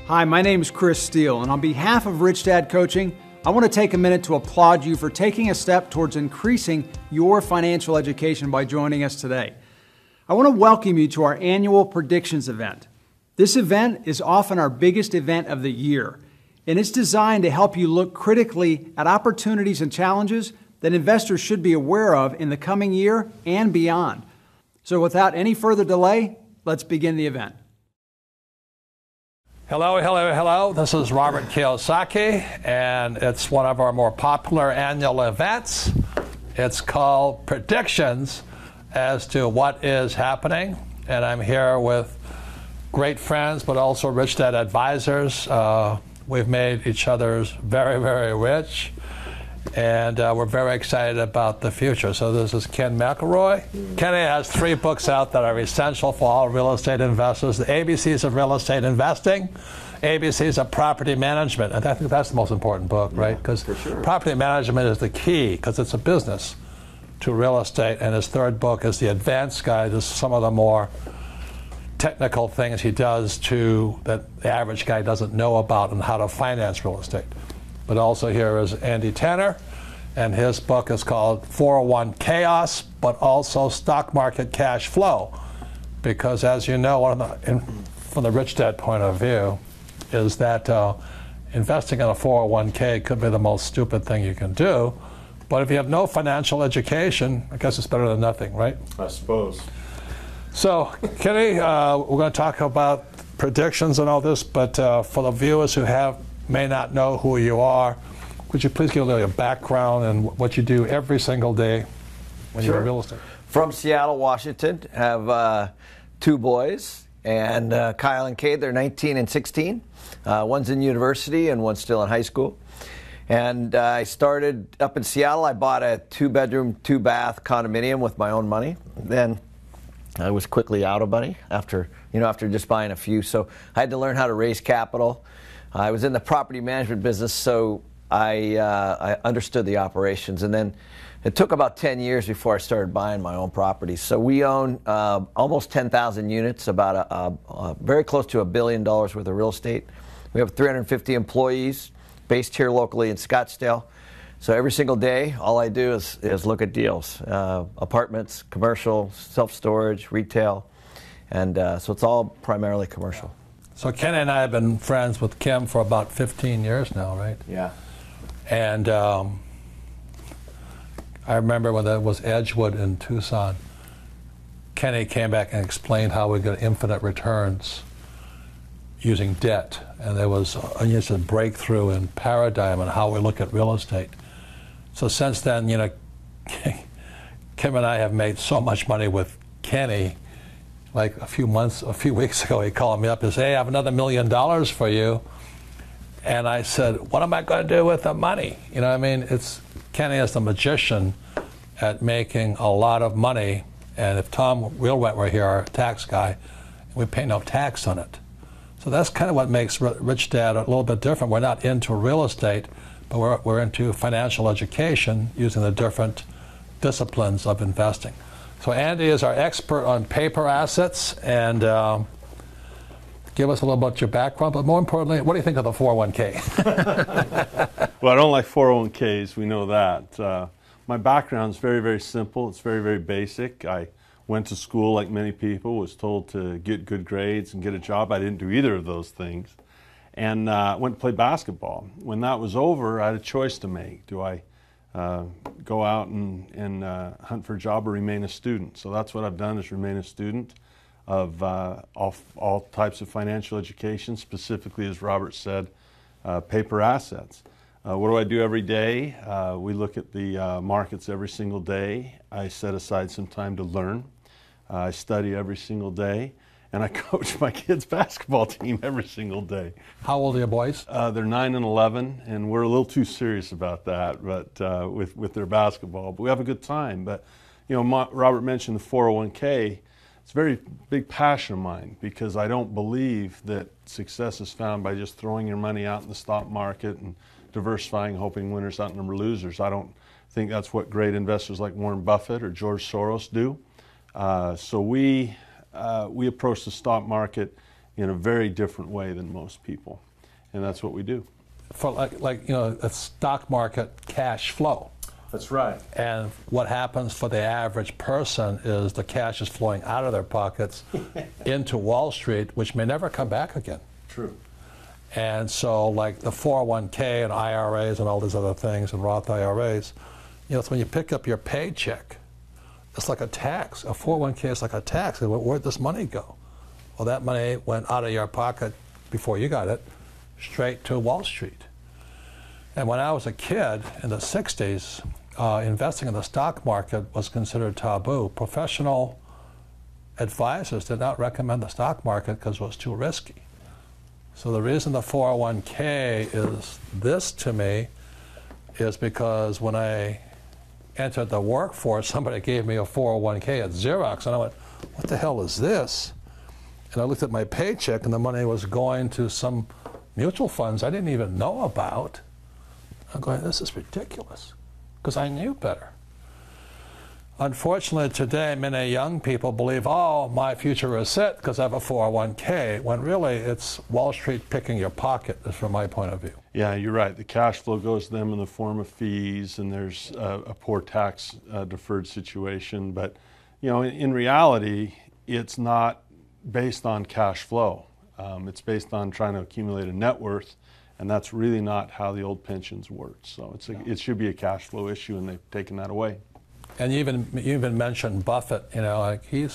Hi, my name is Chris Steele, and on behalf of Rich Dad Coaching, I want to take a minute to applaud you for taking a step towards increasing your financial education by joining us today. I want to welcome you to our annual predictions event. This event is often our biggest event of the year, and it's designed to help you look critically at opportunities and challenges that investors should be aware of in the coming year and beyond. So without any further delay, let's begin the event. Hello, hello, hello. This is Robert Kiyosaky, and it's one of our more popular annual events. It's called Predictions as to what is happening, and I'm here with great friends, but also Rich Dad advisors. We've made each other's very, very rich, and we're very excited about the future. So this is Ken McElroy. Kenny has 3 books out that are essential for all real estate investors: The ABCs of Real Estate Investing, ABCs of Property Management. And I think that's the most important book, right? Because property management is the key, because it's a business to real estate. And his 3rd book is The Advanced Guide to some of the more technical things he does that the average guy doesn't know about and how to finance real estate. But also here is Andy Tanner, and his book is called 401 Chaos, but also Stock Market Cash Flow. Because as you know, from the Rich Dad point of view, is that investing in a 401k could be the most stupid thing you can do. But if you have no financial education, I guess it's better than nothing, right? I suppose. So, Kenny, we're going to talk about predictions and all this, but for the viewers who may not know who you are, could you please give a little background and what you do every single day when you're in real estate? From Seattle, Washington. Have 2 boys, and Kyle and Cade, they're 19 and 16. One's in university and one's still in high school. And I started up in Seattle. I bought a 2-bedroom, 2-bath condominium with my own money. Then I was quickly out of money after just buying a few. So I had to learn how to raise capital. I was in the property management business, so I understood the operations. And then it took about 10 years before I started buying my own properties. So we own almost 10,000 units, about very close to $1 billion worth of real estate. We have 350 employees based here locally in Scottsdale. So every single day, all I do is look at deals, apartments, commercial, self-storage, retail, and so it's all primarily commercial. So Ken and I have been friends with Kim for about 15 years now, right? Yeah. And I remember when there was Edgewood in Tucson, Kenny came back and explained how we get infinite returns using debt. And there was a breakthrough in paradigm on how we look at real estate. So since then, Kim and I have made so much money with Kenny. Like a few weeks ago, he called me up and said, "Hey, I have another $1 million for you." And I said, "What am I going to do with the money?" You know what I mean? Kenny is the magician at making a lot of money. And if Tom Wheelwright were here, our tax guy, we pay no tax on it. So that's kind of what makes Rich Dad a little bit different. We're not into real estate, but we're into financial education using the different disciplines of investing. So Andy is our expert on paper assets, and give us a little about your background, but more importantly, what do you think of the 401k? Well, I don't like 401ks, we know that. My background is very, very simple. It's very, very basic. I went to school like many people, was told to get good grades and get a job. I didn't do either of those things, and went to play basketball. When that was over, I had a choice to make. Do I go out and hunt for a job or remain a student? So that's what I've done, is remain a student of all types of financial education, specifically, as Robert said, paper assets. What do I do every day? We look at the markets every single day. I set aside some time to learn. I study every single day. And I coach my kids' basketball team every single day. How old are your boys? They're 9 and 11, and we're a little too serious about that, but with their basketball. But we have a good time. But Robert mentioned the 401k. It's a very big passion of mine, because I don't believe that success is found by just throwing your money out in the stock market and diversifying, hoping winners outnumber losers. I don't think that's what great investors like Warren Buffett or George Soros do. So we approach the stock market in a very different way than most people. And that's what we do. For like a stock market cash flow. That's right. And what happens for the average person is the cash is flowing out of their pockets into Wall Street, which may never come back again. True. And so like the 401k and IRAs and all these other things and Roth IRAs, it's when you pick up your paycheck, it's like a tax. A 401k is like a tax. Where'd this money go? Well, that money went out of your pocket before you got it, straight to Wall Street. And when I was a kid in the 60s, investing in the stock market was considered taboo. Professional advisors did not recommend the stock market because it was too risky. So the reason the 401k is this to me is because when I entered the workforce, somebody gave me a 401k at Xerox, and I went, what the hell is this? And I looked at my paycheck, and the money was going to some mutual funds I didn't even know about. I'm going, this is ridiculous, because I knew better. Unfortunately, today, many young people believe, oh, my future is set because I have a 401k, when really it's Wall Street picking your pocket, from my point of view. Yeah, you're right. The cash flow goes to them in the form of fees, and there's a poor tax deferred situation. But, in reality, it's not based on cash flow. It's based on trying to accumulate a net worth, and that's really not how the old pensions worked. So it should be a cash flow issue, and they've taken that away. And you even mentioned Buffett. Like he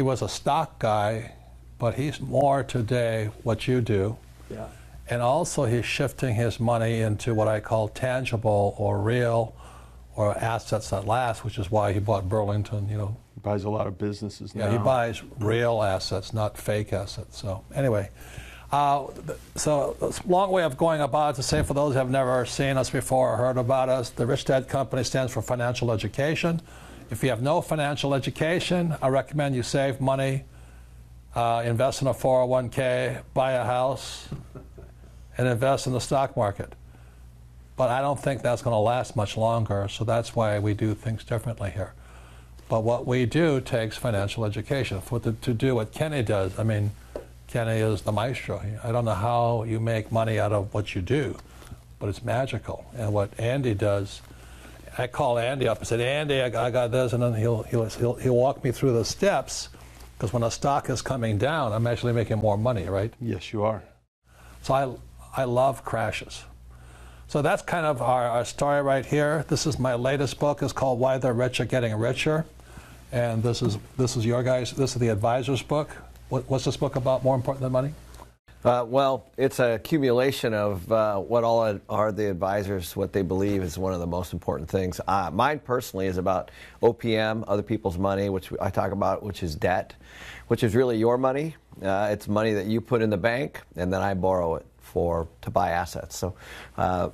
was a stock guy, but he's more today what you do. Yeah. And also he's shifting his money into what I call tangible or real or assets that last, which is why he bought Burlington. He buys a lot of businesses now. Yeah, he buys real assets, not fake assets. So anyway, so it's a long way of going about it to say, for those who have never seen us before or heard about us, the Rich Dad Company stands for financial education. If you have no financial education, I recommend you save money, invest in a 401k, buy a house, and invest in the stock market. But I don't think that's going to last much longer, so that's why we do things differently here. But what we do takes financial education. To do what Kenny does, I mean, Kenny is the maestro. I don't know how you make money out of what you do, but it's magical. And what Andy does, I call Andy up and said, Andy, I got this, and then he'll walk me through the steps, because when a stock is coming down, I'm actually making more money, right? Yes, you are. So I love crashes. So that's kind of our story right here. This is my latest book. It's called Why the Rich Are Getting Richer. And this is your guys, this is the advisor's book. What's this book about, more important than money? Well, it's an accumulation of what all are the advisors, what they believe is one of the most important things. Mine personally is about OPM, other people's money, which I talk about, which is debt, which is really your money. It's money that you put in the bank, and then I borrow it to buy assets. So, how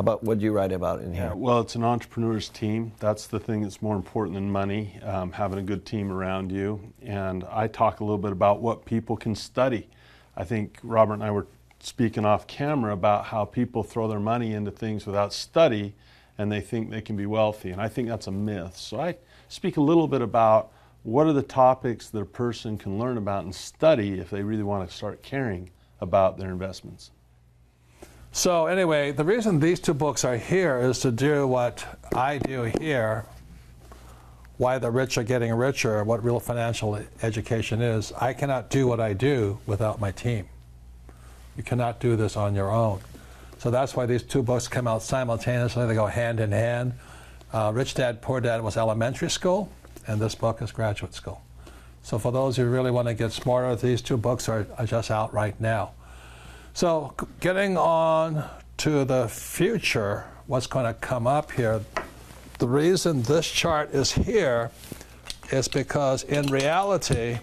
about what you write about in here? Yeah, well, it's an entrepreneur's team. That's the thing that's more important than money, having a good team around you. And I talk a little bit about what people can study. I think Robert and I were speaking off camera about how people throw their money into things without study, and they think they can be wealthy. And I think that's a myth. So I speak a little bit about what are the topics that a person can learn about and study if they really want to start caring about their investments. So anyway, the reason these two books are here is to do what I do here, Why the Rich Are Getting Richer, what real financial education is. I cannot do what I do without my team. You cannot do this on your own. So that's why these two books come out simultaneously. They go hand in hand. Rich Dad, Poor Dad was elementary school, and this book is graduate school. So for those who really want to get smarter, these two books are just out right now. So getting on to the future, what's going to come up here, the reason this chart is here is because in reality,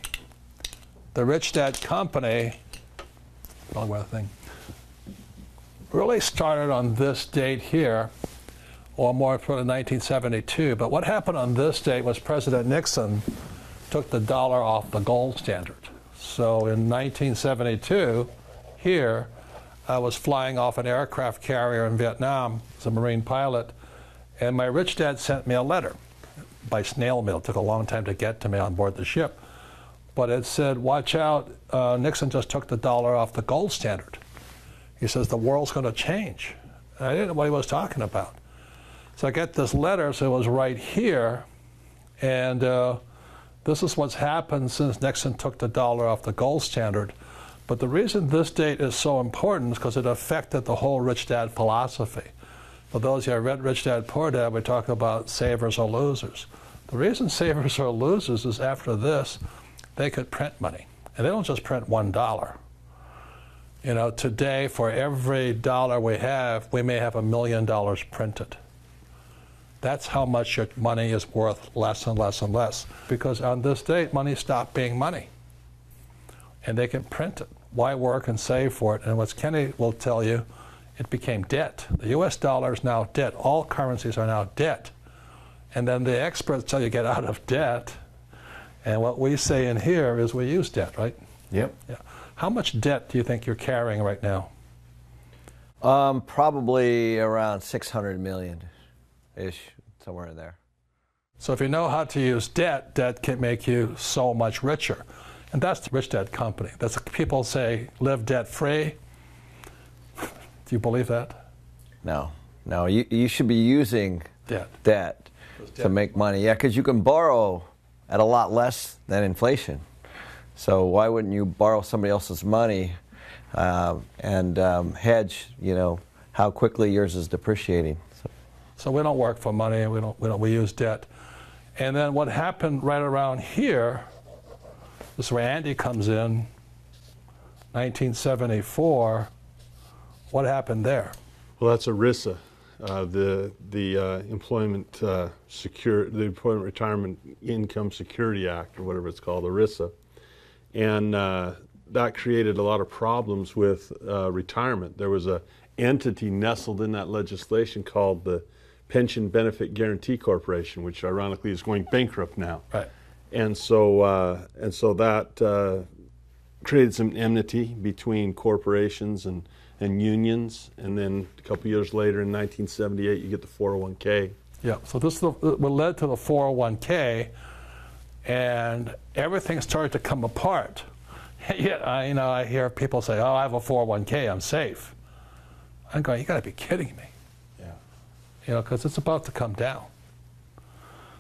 the Rich Dad Company, really started on this date here, or more probably 1972. But what happened on this date was President Nixon took the dollar off the gold standard. So in 1972, here, I was flying off an aircraft carrier in Vietnam as a Marine pilot, and my rich dad sent me a letter by snail mail. It took a long time to get to me on board the ship. but it said, watch out, Nixon just took the dollar off the gold standard. He says the world's going to change. And I didn't know what he was talking about. So I get this letter, so it was right here, and this is what's happened since Nixon took the dollar off the gold standard. But the reason this date is so important is because it affected the whole Rich Dad philosophy. For those who have read Rich Dad, Poor Dad, we talk about savers or losers. The reason savers are losers is after this, they could print money. And they don't just print $1. You know, today, for every dollar we have, we may have $1 million printed. That's how much your money is worth less and less and less. Because on this date, money stopped being money. And they can print it. Why work and save for it? And what Kenny will tell you, it became debt. The US dollar is now debt. All currencies are now debt. And then the experts tell you get out of debt. And what we say in here is we use debt, right? Yep. Yeah. How much debt do you think you're carrying right now? Probably around 600 million-ish, somewhere in there. So if you know how to use debt, debt can make you so much richer. And that's the Rich Dad Company. That's people say, live debt-free. Do you believe that? No. No, you should be using debt to make money. Yeah, because you can borrow at a lot less than inflation. So why wouldn't you borrow somebody else's money and hedge, you know, how quickly yours is depreciating? So we don't work for money. We use debt. And then what happened right around here, this is where Andy comes in, 1974. What happened there? Well, that's ERISA, the Employment the Employment Retirement Income Security Act, or whatever it's called, ERISA, and that created a lot of problems with retirement. There was a entity nestled in that legislation called the Pension Benefit Guaranty Corporation, which ironically is going bankrupt now. Right. And so that created some enmity between corporations and unions. And then a couple years later, in 1978, you get the 401k. Yeah. So this is what led to the 401k, and everything started to come apart. Yet, I hear people say, "Oh, I have a 401k, I'm safe." I'm going, "You got to be kidding me!" Yeah. You know, because it's about to come down.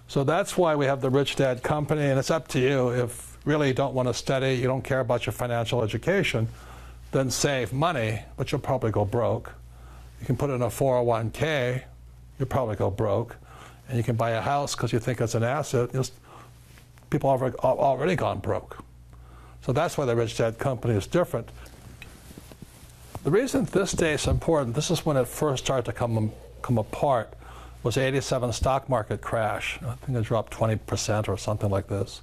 So that's why we have the Rich Dad Company, and it's up to you. If really you don't want to study, you don't care about your financial education, then save money, but you'll probably go broke. You can put it in a 401k, you'll probably go broke. And you can buy a house because you think it's an asset. People have already gone broke. So that's why the Rich Dad Company is different. The reason this day is important, this is when it first started to come apart, was the 87 stock market crash. I think it dropped 20% or something like this.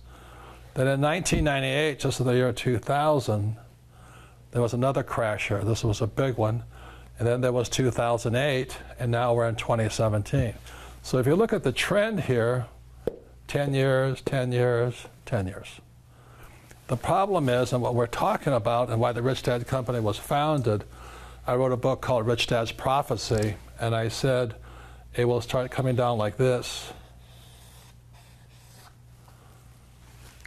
Then in 1998, just in the year 2000, there was another crash here. This was a big one. And then there was 2008, and now we're in 2017. So if you look at the trend here, 10 years, 10 years, 10 years. The problem is, and what we're talking about, and why the Rich Dad Company was founded, I wrote a book called Rich Dad's Prophecy, and I said it will start coming down like this.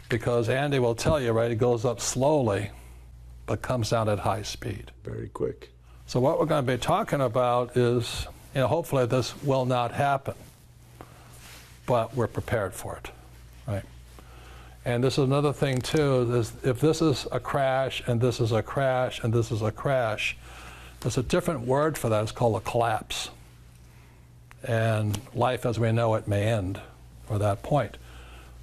Because Andy will tell you, right, it goes up slowly, but comes down at high speed. Very quick. So what we're going to be talking about is, hopefully this will not happen, but we're prepared for it, right? And this is another thing too, is if this is a crash, and this is a crash, and this is a crash, there's a different word for that. It's called a collapse. And life as we know it may end for that point.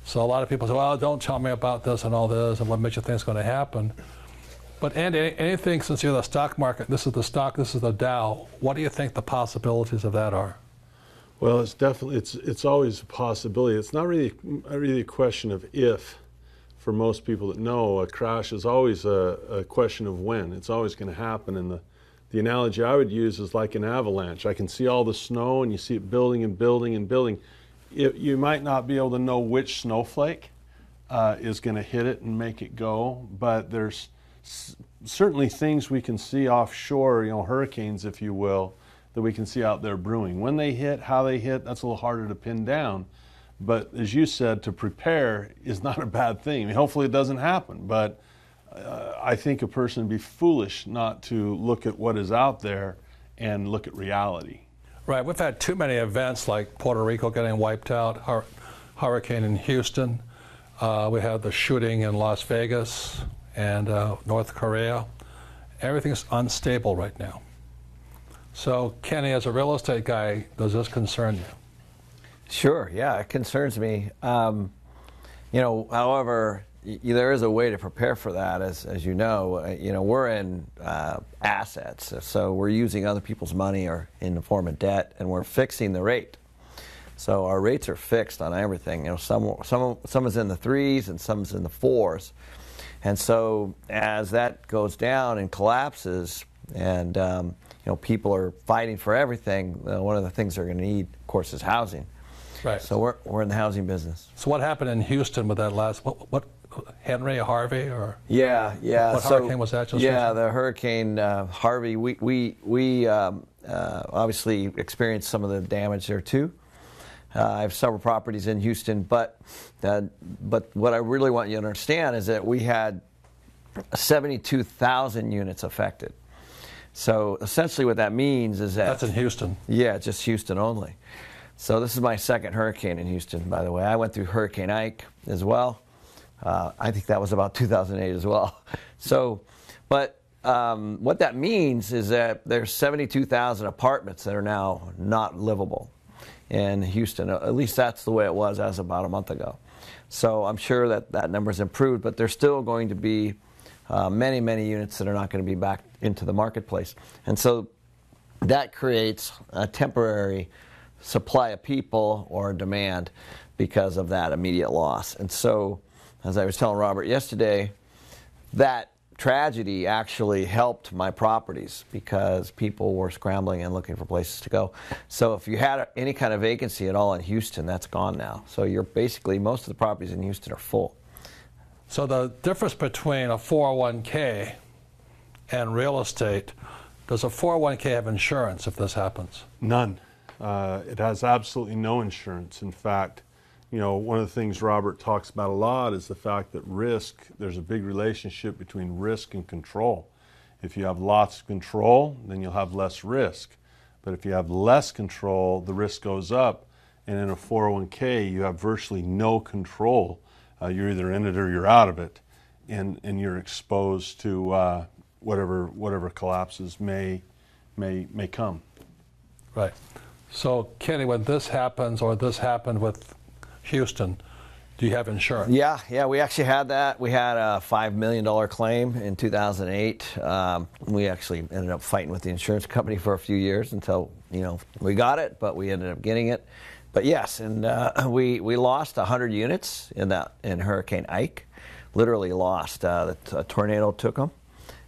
So a lot of people say, well, don't tell me about this and all this, and what makes you think it's going to happen? But Andy, anything, since you're the stock market, this is the stock, this is the Dow, what do you think the possibilities of that are? Well, it's definitely, it's always a possibility. It's not really a question of if. For most people that know, a crash is always a question of when. It's always going to happen. And the analogy I would use is like an avalanche. I can see all the snow, and you see it building and building and building. You might not be able to know which snowflake is going to hit it and make it go, but there's certainly things we can see offshore, hurricanes, if you will, that we can see out there brewing. When they hit, how they hit, that's a little harder to pin down. But as you said, to prepare is not a bad thing. I mean, hopefully it doesn't happen, but I think a person would be foolish not to look at what is out there and look at reality. Right. We've had too many events like Puerto Rico getting wiped out, hurricane in Houston. We had the shooting in Las Vegas and North Korea. Everything's unstable right now. So, Kenny, as a real estate guy, does this concern you? Sure, yeah, it concerns me. However, there is a way to prepare for that, as you know. We're in assets, so we're using other people's money or in the form of debt, and we're fixing the rate. So our rates are fixed on everything. Some is in the 3s and some is in the 4s. And so as that goes down and collapses, and people are fighting for everything, one of the things they're going to need, of course, is housing. Right. So we're in the housing business. So what happened in Houston with that last, what Henry or Harvey or? Yeah. What hurricane was that? Just recently? The Hurricane Harvey. We obviously experienced some of the damage there too. I have several properties in Houston, but what I really want you to understand is that we had 72,000 units affected. So essentially what that means is that... That's in Houston. Yeah, just Houston only. So this is my second hurricane in Houston, by the way. I went through Hurricane Ike as well. I think that was about 2008 as well. So, but what that means is that there's 72,000 apartments that are now not livable in Houston. At least that's the way it was as about a month ago. So I'm sure that number's improved, but there's still going to be many, many units that are not going to be back into the marketplace. And so that creates a temporary supply of people or demand because of that immediate loss. And so, as I was telling Robert yesterday, that tragedy actually helped my properties because people were scrambling and looking for places to go. So if you had any kind of vacancy at all in Houston, that's gone now. So you're basically, most of the properties in Houston are full. So the difference between a 401k and real estate, does a 401k have insurance if this happens? None. It has absolutely no insurance. In fact, one of the things Robert talks about a lot is the fact that risk, there's a big relationship between risk and control. If you have lots of control, then you'll have less risk. But if you have less control, the risk goes up. And in a 401k, you have virtually no control. You're either in it or you're out of it. And you're exposed to whatever collapses may come. Right. So, Kenny, when this happens, or this happened with Houston, do you have insurance? Yeah, we actually had that. We had a $5 million claim in 2008. We actually ended up fighting with the insurance company for a few years until, we got it, but we ended up getting it. But yes, and we lost 100 units in Hurricane Ike. Literally lost. A tornado took them,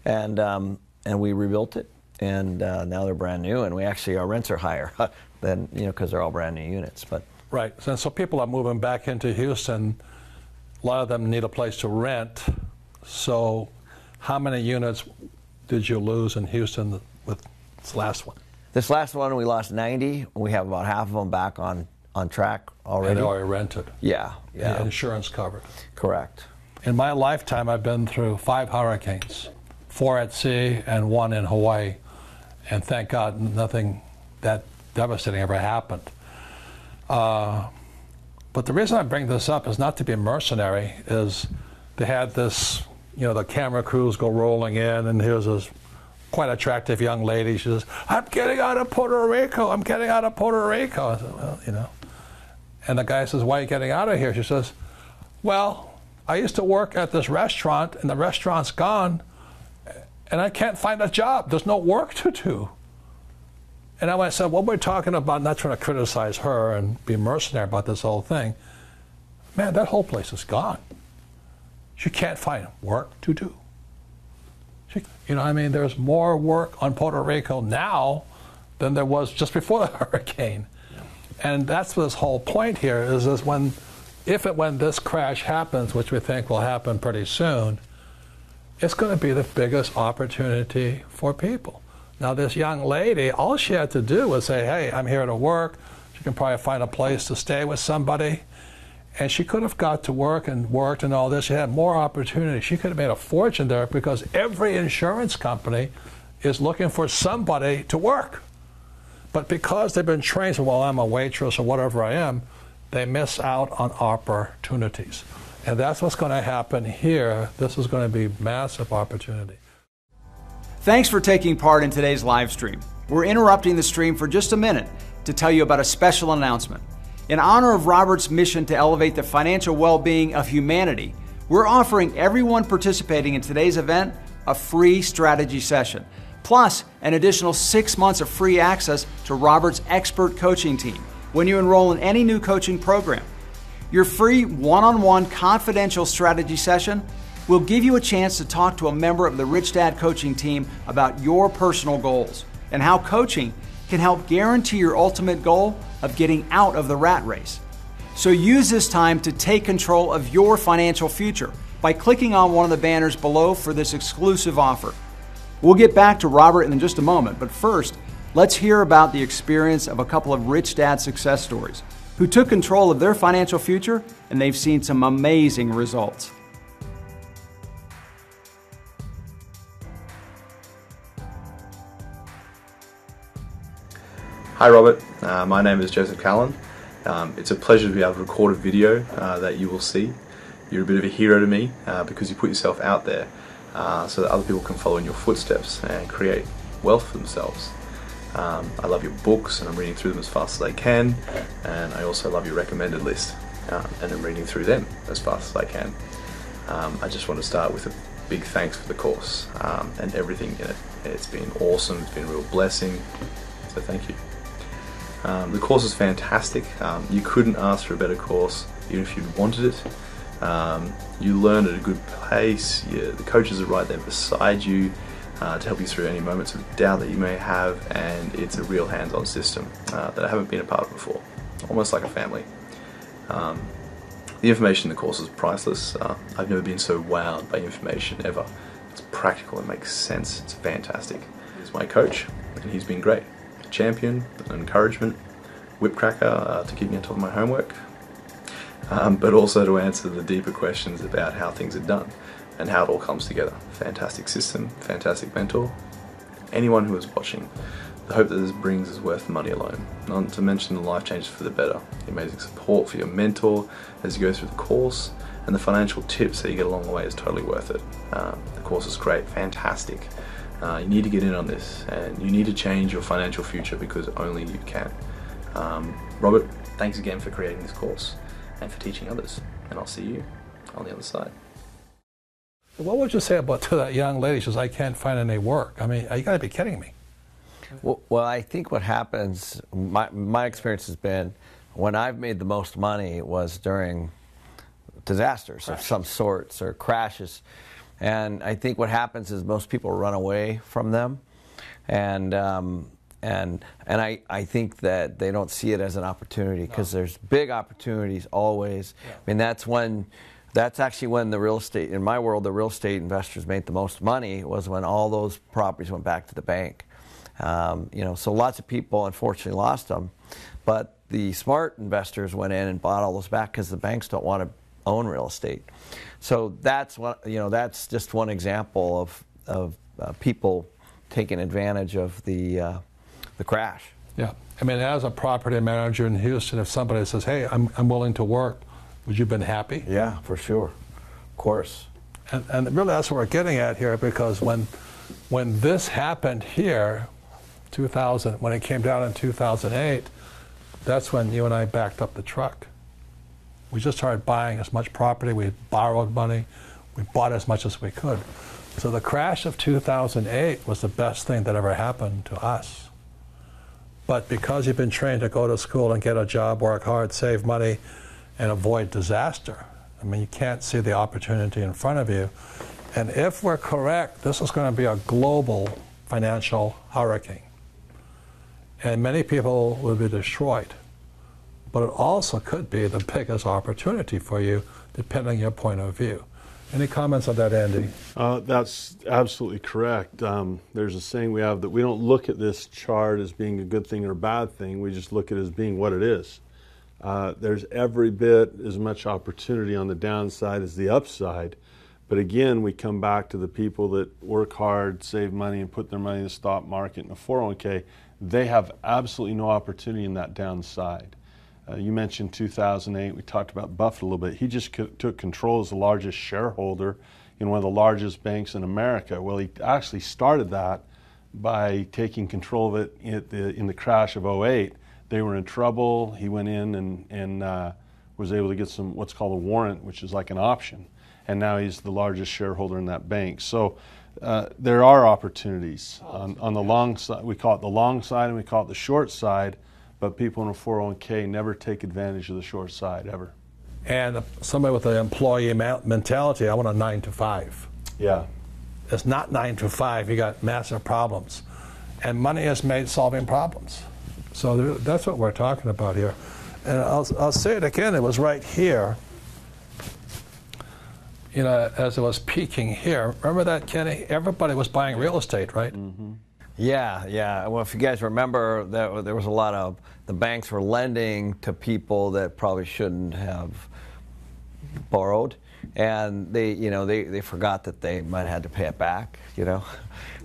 and we rebuilt it. And now they're brand new, and our rents are higher than, because they're all brand new units. But right, so people are moving back into Houston. A lot of them need a place to rent. So how many units did you lose in Houston with this last one? This last one, we lost 90. We have about half of them back on track already. And they already rented. Yeah. The insurance covered. Correct. In my lifetime, I've been through 5 hurricanes, 4 at sea and 1 in Hawaii. And thank God nothing that devastating ever happened. But the reason I bring this up is not to be mercenary, is they had this, the camera crews go rolling in, and here's this quite attractive young lady. She says, "I'm getting out of Puerto Rico. I'm getting out of Puerto Rico." I said, well, And the guy says, "Why are you getting out of here?" She says, "Well, I used to work at this restaurant, and the restaurant's gone, and I can't find a job. There's no work to do." And I said, what we're talking about, not trying to criticize her and be mercenary about this whole thing, man, that whole place is gone. She can't find work to do. There's more work on Puerto Rico now than there was just before the hurricane. And that's this whole point here is when this crash happens, which we think will happen pretty soon, it's going to be the biggest opportunity for people. Now, this young lady, all she had to do was say, "Hey, I'm here to work." She can probably find a place to stay with somebody. And she could have got to work and worked and all this. She had more opportunity. She could have made a fortune there because every insurance company is looking for somebody to work. But because they've been trained, so, well, I'm a waitress or whatever I am, they miss out on opportunities. And that's what's going to happen here. This is going to be massive opportunity. Thanks for taking part in today's live stream. We're interrupting the stream for just a minute to tell you about a special announcement. In honor of Robert's mission to elevate the financial well-being of humanity, we're offering everyone participating in today's event a free strategy session, plus an additional 6 months of free access to Robert's expert coaching team when you enroll in any new coaching program. Your free one-on-one confidential strategy session will give you a chance to talk to a member of the Rich Dad coaching team about your personal goals and how coaching can help guarantee your ultimate goal of getting out of the rat race. So use this time to take control of your financial future by clicking on one of the banners below for this exclusive offer. We'll get back to Robert in just a moment, but first, let's hear about the experience of a couple of Rich Dad success stories who took control of their financial future, and they've seen some amazing results. Hi Robert, my name is Joseph Callan. It's a pleasure to be able to record a video that you will see. You're a bit of a hero to me because you put yourself out there so that other people can follow in your footsteps and create wealth for themselves. I love your books and I'm reading through them as fast as I can, and I also love your recommended list and I'm reading through them as fast as I can. I just want to start with a big thanks for the course and everything in it. It's been awesome, it's been a real blessing, so thank you. The course is fantastic. You couldn't ask for a better course even if you wanted it. You learn at a good pace, the coaches are right there beside you to help you through any moments of doubt that you may have, and it's a real hands-on system that I haven't been a part of before, almost like a family. The information in the course is priceless. I've never been so wowed by information ever. It's practical, it makes sense, it's fantastic. He's my coach and he's been great. A champion, an encouragement, whip cracker to keep me on top of my homework, but also to answer the deeper questions about how things are done and how it all comes together. Fantastic system, fantastic mentor. Anyone who is watching, the hope that this brings is worth the money alone. Not to mention the life changes for the better, the amazing support for your mentor as you go through the course, and the financial tips that you get along the way is totally worth it. The course is great, fantastic. You need to get in on this, and you need to change your financial future because only you can. Robert, thanks again for creating this course and for teaching others, and I'll see you on the other side. What would you say about to that young lady? She says, I can't find any work. I mean, you got to be kidding me. Well, I think what happens, my experience has been, when I've made the most money was during disasters of some sorts or crashes. And I think what happens is most people run away from them. And I think that they don't see it as an opportunity because there's big opportunities always. Yeah. I mean, that's actually when the real estate, in my world, the real estate investors made the most money was when all those properties went back to the bank. So lots of people unfortunately lost them, but the smart investors went in and bought all those back because the banks don't want to own real estate. So that's that's just one example of people taking advantage of the crash. Yeah, I mean, as a property manager in Houston, if somebody says, "Hey, I'm willing to work," would you have been happy? Yeah, for sure, of course. And really, that's what we're getting at here, because when this happened here, 2000, when it came down in 2008, that's when you and I backed up the truck. We just started buying as much property. We borrowed money. We bought as much as we could. So the crash of 2008 was the best thing that ever happened to us. But because you've been trained to go to school and get a job, work hard, save money, and avoid disaster, I mean, you can't see the opportunity in front of you. And if we're correct, this is going to be a global financial hurricane. And many people will be destroyed. But it also could be the biggest opportunity for you, depending on your point of view. Any comments on that, Andy? That's absolutely correct. There's a saying we have that we don't look at this chart as being a good thing or a bad thing. We just look at it as being what it is. There's every bit as much opportunity on the downside as the upside. But again, we come back to the people that work hard, save money, and put their money in the stock market and a 401k. They have absolutely no opportunity in that downside. You mentioned 2008. We talked about Buffett a little bit. He just took control as the largest shareholder in one of the largest banks in America. Well, he actually started that by taking control of it in the crash of 2008. They were in trouble. He went in and was able to get some what's called a warrant, which is like an option. And now he's the largest shareholder in that bank. So there are opportunities on the long side. We call it the long side and we call it the short side. But people in a 401k never take advantage of the short side, ever. And somebody with an employee mentality, I want a 9 to 5. Yeah. It's not 9 to 5. You got massive problems. And money is made solving problems. So that's what we're talking about here. And I'll say it again, it was right here, you know, as it was peaking here. Remember that, Kenny? Everybody was buying real estate, right? Mm-hmm. Yeah. Well, if you guys remember, there was a lot of, the banks were lending to people that probably shouldn't have borrowed, and they forgot that they might have had to pay it back, you know.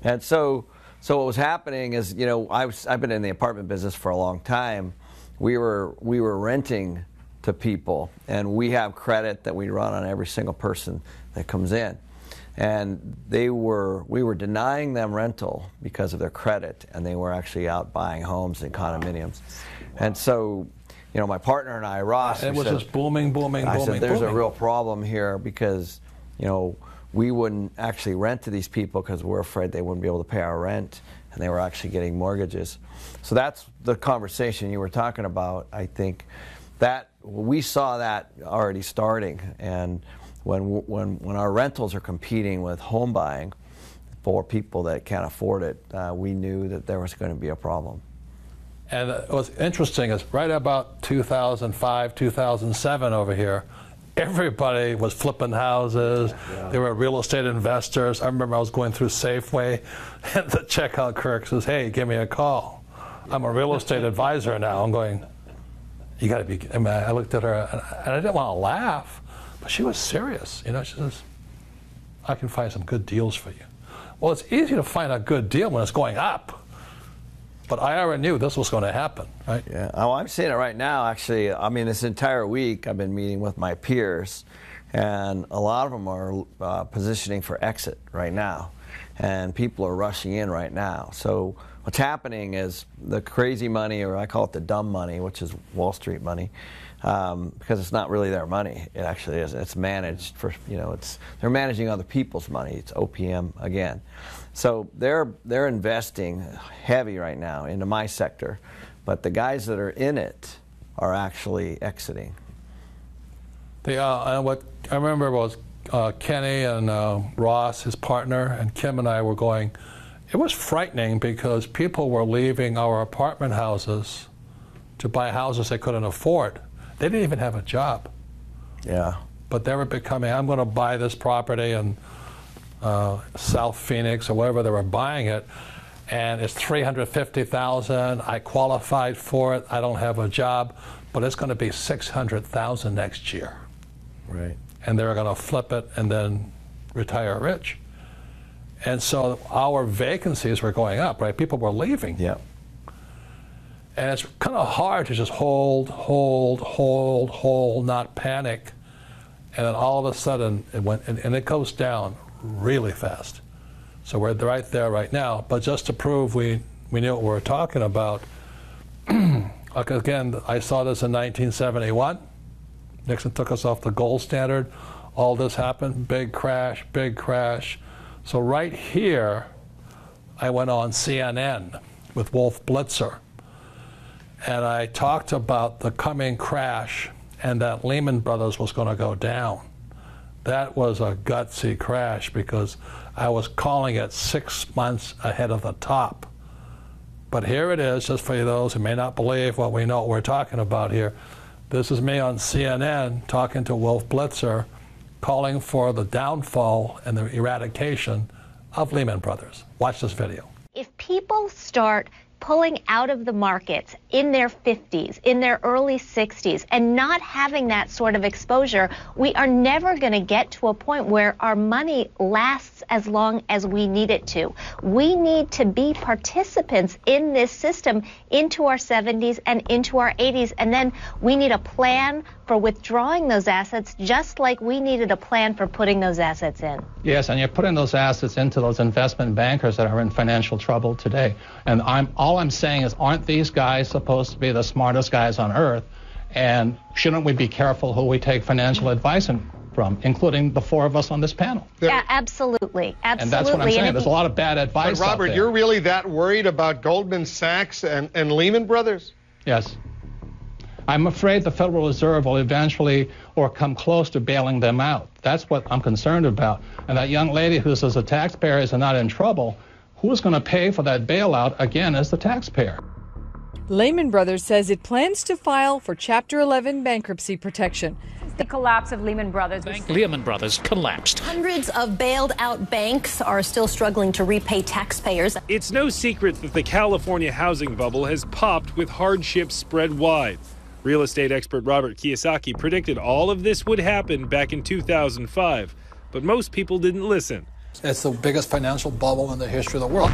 And so what was happening is, you know, I've been in the apartment business for a long time. We were renting to people, and we have credit that we run on every single person that comes in. And we were denying them rental because of their credit, and they were actually out buying homes and condominiums. And so, you know, my partner and I, Ross, it was just booming. I said, there's a real problem here because, you know, we wouldn't actually rent to these people because we're afraid they wouldn't be able to pay our rent, and they were actually getting mortgages. So that's the conversation you were talking about. I think that we saw that already starting, and when our rentals are competing with home buying for people that can't afford it, we knew that there was going to be a problem. And what's interesting is right about 2005, 2007 over here, everybody was flipping houses. Yeah. They were real estate investors. I remember I was going through Safeway, and the checkout clerk says, "Hey, give me a call. I'm a real estate advisor now." I'm going, "You got to be," I mean, I looked at her, and I didn't want to laugh. But she was serious, you know. She says, "I can find some good deals for you." Well, it's easy to find a good deal when it's going up. But I already knew this was going to happen, right? Yeah. Oh, I'm seeing it right now, actually. I mean, this entire week I've been meeting with my peers, and a lot of them are positioning for exit right now. And people are rushing in right now. So what's happening is the crazy money, or I call it the dumb money, which is Wall Street money, because it's not really their money. It actually is. It's managed for, you know, they're managing other people's money. It's OPM again. So they're investing heavy right now into my sector, but the guys that are in it are actually exiting. What I remember was Kenny and Ross, his partner, and Kim and I were going. It was frightening because people were leaving our apartment houses to buy houses they couldn't afford. They didn't even have a job. Yeah. But they were becoming, I'm going to buy this property in South Phoenix or wherever they were buying it, and it's $350,000. I qualified for it. I don't have a job, but it's going to be $600,000 next year. Right. And they're going to flip it and then retire rich. And so our vacancies were going up, right? People were leaving. Yeah. And it's kind of hard to just hold, not panic. And then all of a sudden it went, and it goes down really fast. So we're right there right now. But just to prove we knew what we were talking about, again, I saw this in 1971. Nixon took us off the gold standard. All this happened, big crash, big crash. So right here, I went on CNN with Wolf Blitzer, and I talked about the coming crash and that Lehman Brothers was going to go down. That was a gutsy crash because I was calling it 6 months ahead of the top. But here it is, just for those who may not believe what we know what we're talking about here. This is me on CNN talking to Wolf Blitzer, calling for the downfall and the eradication of Lehman Brothers. Watch this video. If people start pulling out of the markets in their 50s, in their early 60s, and not having that sort of exposure, we are never going to get to a point where our money lasts as long as we need it to. We need to be participants in this system into our 70s and into our 80s, and then we need a plan for withdrawing those assets, just like we needed a plan for putting those assets in. Yes, and you're putting those assets into those investment bankers that are in financial trouble today. And all I'm saying is, aren't these guys supposed to be the smartest guys on earth? And shouldn't we be careful who we take financial advice from, including the four of us on this panel? Yeah, absolutely. Absolutely. And that's what I'm saying. There's a lot of bad advice But Robert, out there. you're really that worried about Goldman Sachs and Lehman Brothers? Yes. I'm afraid the Federal Reserve will eventually or come close to bailing them out. That's what I'm concerned about. And that young lady who says the taxpayers are not in trouble, who's going to pay for that bailout again as the taxpayer? Lehman Brothers says it plans to file for Chapter 11 bankruptcy protection. The collapse of Lehman Brothers. Lehman Brothers collapsed. Hundreds of bailed out banks are still struggling to repay taxpayers. It's no secret that the California housing bubble has popped with hardships spread wide. Real estate expert Robert Kiyosaky predicted all of this would happen back in 2005, but most people didn't listen. It's the biggest financial bubble in the history of the world.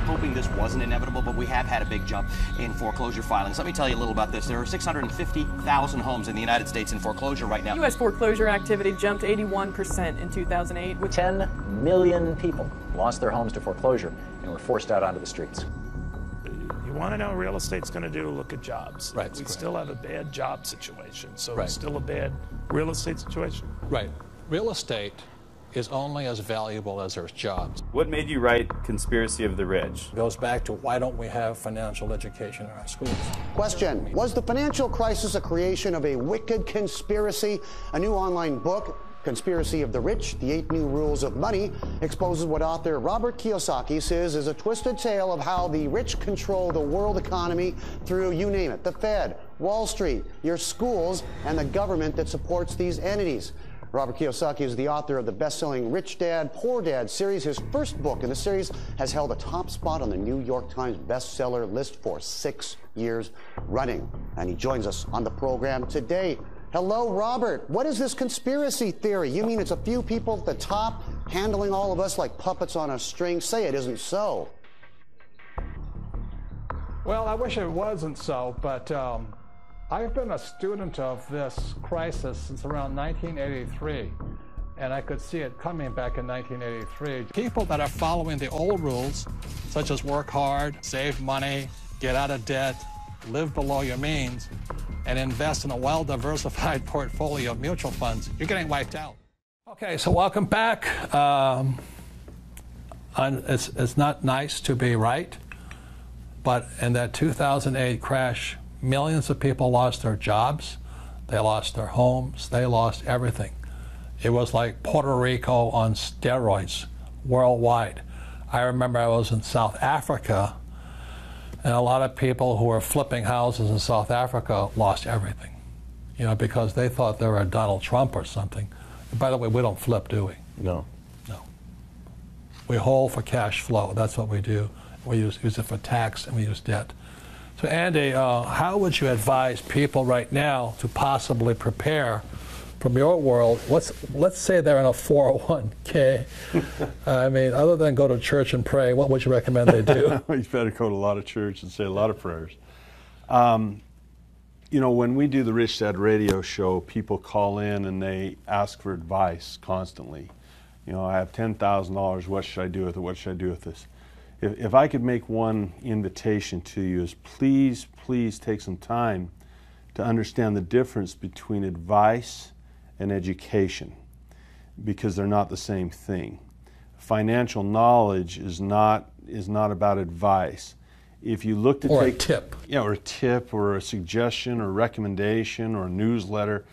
Hoping this wasn't inevitable, but we have had a big jump in foreclosure filings. Let me tell you a little about this. There are 650,000 homes in the United States in foreclosure right now. U.S. foreclosure activity jumped 81% in 2008. 10 million people lost their homes to foreclosure and were forced out onto the streets. You want to know what real estate's going to do? Look at jobs. Right. We still have a bad job situation, so Right. it's still a bad real estate situation. Right. Real estate is only as valuable as there's jobs. What made you write Conspiracy of the Rich? It goes back to why don't we have financial education in our schools? Question: was the financial crisis a creation of a wicked conspiracy? A new online book, Conspiracy of the Rich, The 8 New Rules of Money, exposes what author Robert Kiyosaky says is a twisted tale of how the rich control the world economy through, you name it, the Fed, Wall Street, your schools, and the government that supports these entities. Robert Kiyosaky is the author of the best-selling Rich Dad, Poor Dad series. His first book in the series has held a top spot on the New York Times bestseller list for 6 years running. And he joins us on the program today. Hello, Robert. What is this conspiracy theory? You mean it's a few people at the top handling all of us like puppets on a string? Say it isn't so. Well, I wish it wasn't so, but I've been a student of this crisis since around 1983, and I could see it coming back in 1983. People that are following the old rules, such as work hard, save money, get out of debt, live below your means, and invest in a well-diversified portfolio of mutual funds, you're getting wiped out. Okay, so welcome back. It's not nice to be right, but in that 2008 crash, millions of people lost their jobs, they lost their homes, they lost everything. It was like Puerto Rico on steroids worldwide. I remember I was in South Africa, and a lot of people who were flipping houses in South Africa lost everything, you know, because they thought they were Donald Trump or something. And by the way, we don't flip, do we? No. No. We hold for cash flow. That's what we do. We use it for tax, and we use debt. So Andy, how would you advise people right now to possibly prepare from your world? Let's say they're in a 401k. I mean, other than go to church and pray, what would you recommend they do? You better go to a lot of church and say a lot of prayers. You know, when we do the Rich Dad radio show, people call in and they ask for advice constantly. You know, I have $10,000. What should I do with it? What should I do with this? If I could make one invitation to you is please, please take some time to understand the difference between advice and education, because they're not the same thing. Financial knowledge is not about advice. If you look to take a tip. Yeah, or a tip or a suggestion or recommendation or a newsletter,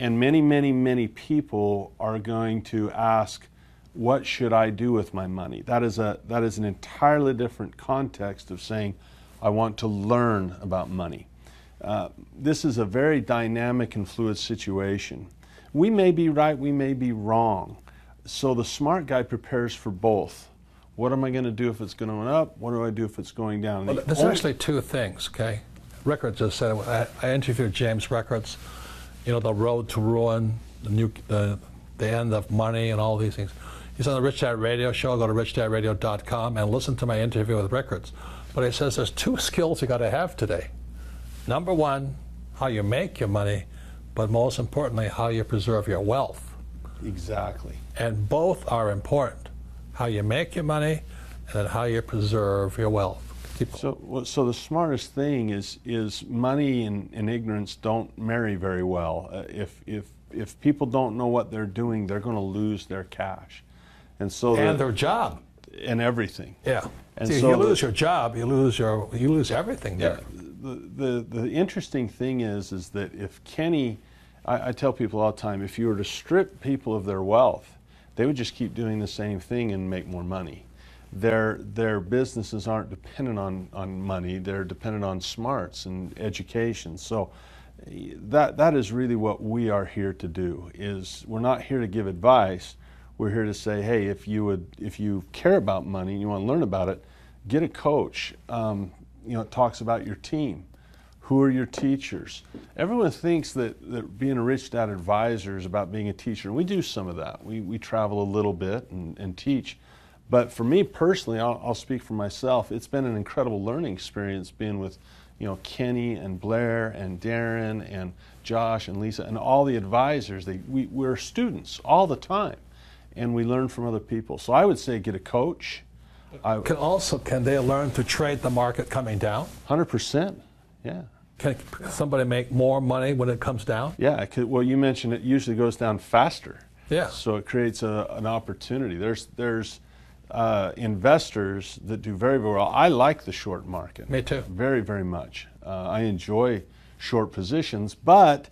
and many, many, many people are going to ask, what should I do with my money? That is an entirely different context of saying, I want to learn about money. This is a very dynamic and fluid situation. We may be right, we may be wrong. So the smart guy prepares for both. What am I going to do if it's going up? What do I do if it's going down? Well, there's actually two things, okay? Rickards just said it. I interviewed James Rickards, you know, the road to ruin, the end of money and all these things. He's on the Rich Dad Radio show. Go to richdadradio.com and listen to my interview with Rickards. But he says there's two skills you got to have today. Number one, how you make your money, but most importantly, how you preserve your wealth. Exactly. And both are important. How you make your money and then how you preserve your wealth. So the smartest thing is money and ignorance don't marry very well. If people don't know what they're doing, they're going to lose their cash. And their job. And everything. Yeah. And see, so you lose your job, you lose everything there. The interesting thing is that if Kenny, I tell people all the time, if you were to strip people of their wealth, they would just keep doing the same thing and make more money. Their businesses aren't dependent on money, they're dependent on smarts and education. So that is really what we are here to do. Is we're not here to give advice. We're here to say, hey, if you care about money and you want to learn about it, get a coach. It talks about your team. Who are your teachers? Everyone thinks that being a Rich Dad advisor is about being a teacher. And we do some of that. We travel a little bit and teach. But for me personally, I'll speak for myself, it's been an incredible learning experience being with Kenny and Blair and Darren and Josh and Lisa and all the advisors. We're students all the time, and we learn from other people. So I would say get a coach. Can they learn to trade the market coming down? 100%, yeah. Can somebody make more money when it comes down? Yeah, well, you mentioned it usually goes down faster. Yeah. So it creates an opportunity. There's investors that do very, very well. I like the short market. Me too. Very, very much. I enjoy short positions, but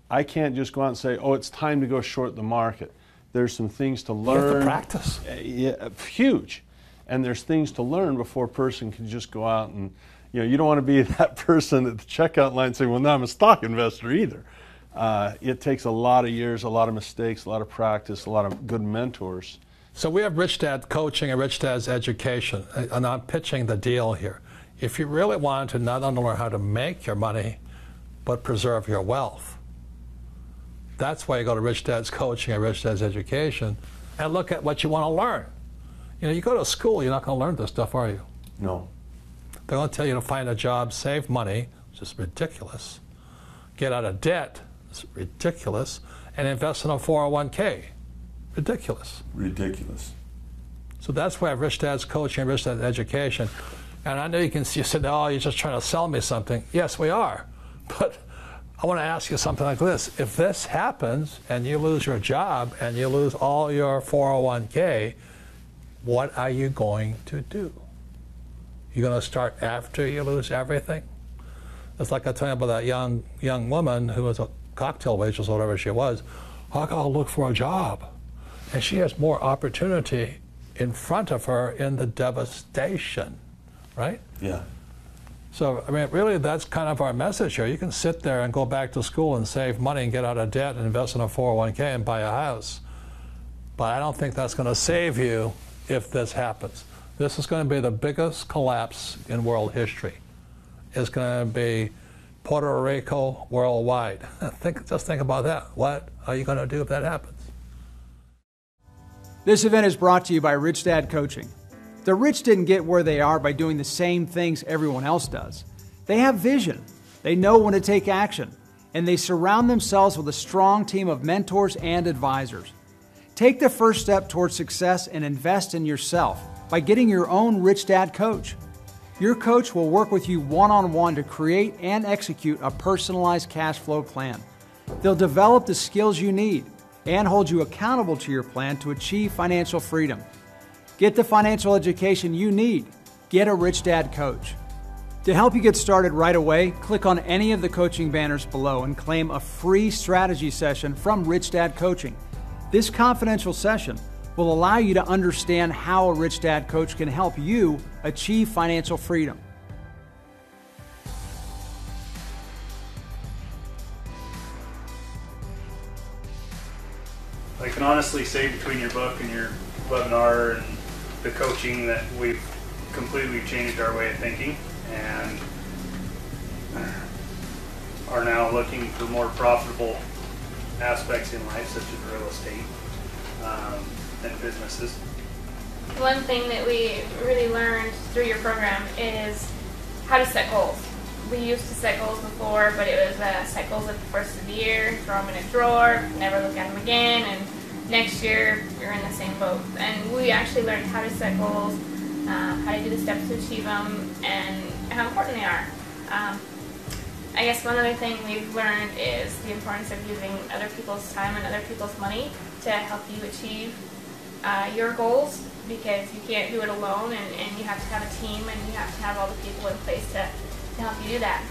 I can't just go out and say, oh, it's time to go short the market. There's some things to learn. You have to practice. Yeah, huge. And there's things to learn before a person can just go out and, you don't want to be that person at the checkout line saying, well, now I'm a stock investor either. It takes a lot of years, a lot of mistakes, a lot of practice, a lot of good mentors. So we have Rich Dad Coaching and Rich Dad's Education, and I'm pitching the deal here. If you really want to not only learn how to make your money, but preserve your wealth, that's why you go to Rich Dad's Coaching and Rich Dad's Education and look at what you want to learn. You go to school, you're not going to learn this stuff, are you? No. They're going to tell you to find a job, save money, which is ridiculous, get out of debt, it's ridiculous, and invest in a 401k. Ridiculous. Ridiculous. So that's why I have Rich Dad's Coaching and Rich Dad's Education. And I know you said, oh, you're just trying to sell me something. Yes, we are. But I want to ask you something like this. If this happens and you lose your job and you lose all your 401k, what are you going to do? You're going to start after you lose everything? It's like I tell you about that young woman who was a cocktail waitress or whatever she was. I got to look for a job. And she has more opportunity in front of her in the devastation, right? Yeah. So, I mean, really, that's kind of our message here. You can sit there and go back to school and save money and get out of debt and invest in a 401k and buy a house. But I don't think that's going to save you if this happens. This is going to be the biggest collapse in world history. It's going to be Puerto Rico worldwide. Just think about that. What are you going to do if that happens? This event is brought to you by Rich Dad Coaching. The rich didn't get where they are by doing the same things everyone else does. They have vision, they know when to take action, and they surround themselves with a strong team of mentors and advisors. Take the first step towards success and invest in yourself by getting your own Rich Dad coach. Your coach will work with you one-on-one to create and execute a personalized cash flow plan. They'll develop the skills you need and hold you accountable to your plan to achieve financial freedom. Get the financial education you need. Get a Rich Dad coach. To help you get started right away, click on any of the coaching banners below and claim a free strategy session from Rich Dad Coaching. This confidential session will allow you to understand how a Rich Dad coach can help you achieve financial freedom. honestly say between your book and your webinar and the coaching that we've completely changed our way of thinking and are now looking for more profitable aspects in life, such as real estate and businesses. One thing that we really learned through your program is how to set goals. We used to set goals before, but it was set goals at the first of the year, throw them in a drawer, never look at them again, and next year you're in the same boat. And we actually learned how to set goals, how to do the steps to achieve them, and how important they are. I guess one other thing we've learned is the importance of using other people's time and other people's money to help you achieve your goals, because you can't do it alone, and you have to have a team, and you have to have all the people in place to help you do that.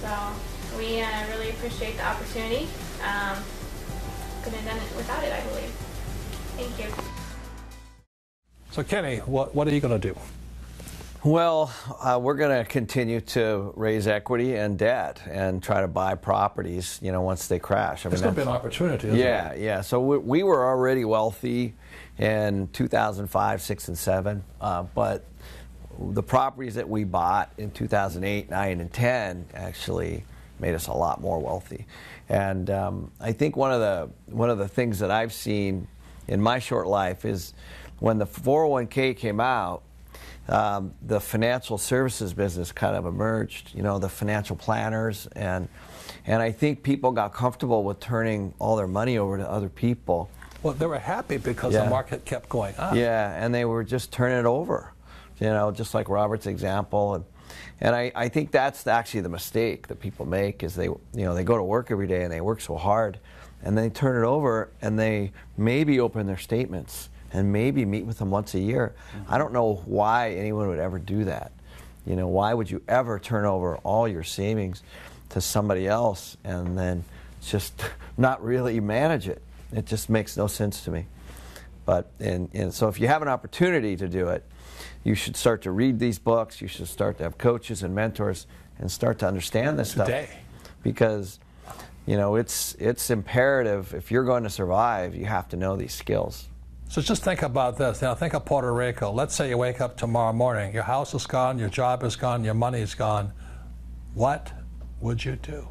So we really appreciate the opportunity. Couldn't have done it without it, I believe. Thank you. So Kenny, what are you going to do? Well, we're going to continue to raise equity and debt and try to buy properties, you know, once they crash. It's going to be an opportunity, isn't it? Yeah. So we were already wealthy in 2005, 6, and 7, but the properties that we bought in 2008, 9, and 10 actually made us a lot more wealthy. And I think one of the things that I've seen in my short life is when the 401k came out, the financial services business kind of emerged, you know, the financial planners, and I think people got comfortable with turning all their money over to other people. Well, they were happy because the market kept going up. Yeah, and they were just turning it over, you know, just like Robert's example. And I think that's actually the mistake that people make, is they go to work every day and they work so hard, and they turn it over and they maybe open their statements and maybe meet with them once a year. I don't know why anyone would ever do that. You know, why would you ever turn over all your savings to somebody else and then just not really manage it? It just makes no sense to me. But and so if you have an opportunity to do it, you should start to read these books. You should start to have coaches and mentors and start to understand this stuff. Because, you know, it's imperative. If you're going to survive, you have to know these skills. So just think about this. Now think of Puerto Rico. Let's say you wake up tomorrow morning. Your house is gone, your job is gone, your money's gone. What would you do?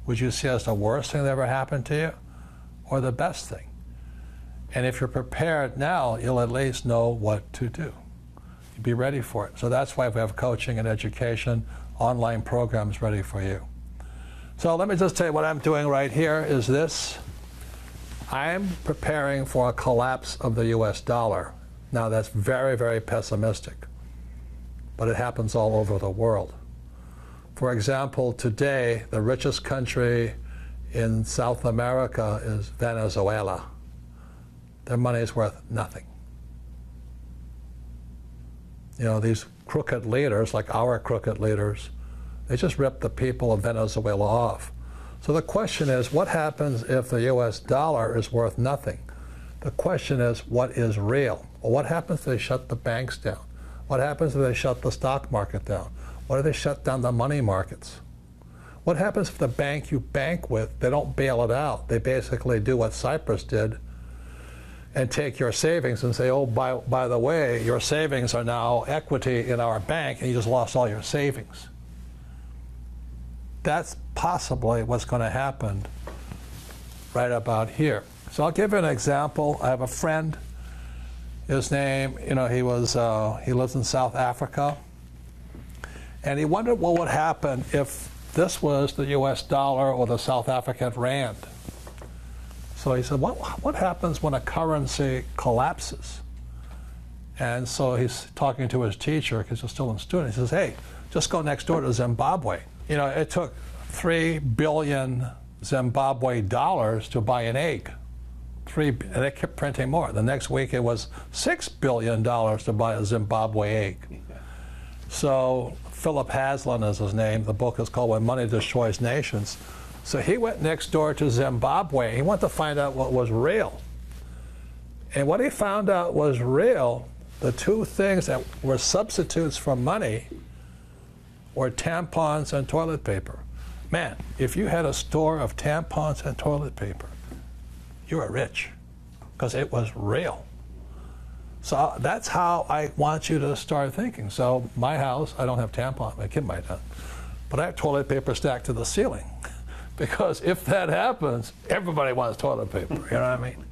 Would you see it as the worst thing that ever happened to you, or the best thing? And if you're prepared now, you'll at least know what to do. You'd be ready for it. So that's why we have coaching and education, online programs ready for you. So let me just tell you what I'm doing right here is this. I'm preparing for a collapse of the US dollar. Now that's very, very pessimistic, but it happens all over the world. For example, today, the richest country in South America is Venezuela. Their money is worth nothing. You know, these crooked leaders, like our crooked leaders, they just rip the people of Venezuela off. So the question is, what happens if the US dollar is worth nothing? The question is, what is real? Well, what happens if they shut the banks down? What happens if they shut the stock market down? What if they shut down the money markets? What happens if the bank you bank with, they don't bail it out? They basically do what Cyprus did and take your savings and say, oh, by the way, your savings are now equity in our bank, and you just lost all your savings. That's possibly what's going to happen right about here. So I'll give you an example. I have a friend. His name, you know, he lives in South Africa, and he wondered what would happen if this was the U.S. dollar or the South African rand. So he said, what happens when a currency collapses? And so he's talking to his teacher, because he's still a student. He says, hey, just go next door to Zimbabwe. You know, it took 3 billion Zimbabwe dollars to buy an egg. And they kept printing more. The next week it was $6 billion to buy a Zimbabwe egg. So Philip Haslam is his name. The book is called When Money Destroys Nations. So he went next door to Zimbabwe. He wanted to find out what was real. And what he found out was real, the two things that were substitutes for money were tampons and toilet paper. Man, if you had a store of tampons and toilet paper, you were rich, because it was real. So that's how I want you to start thinking. So my house, I don't have tampons, my kid might have, but I have toilet paper stacked to the ceiling. Because if that happens, everybody wants toilet paper, you know what I mean?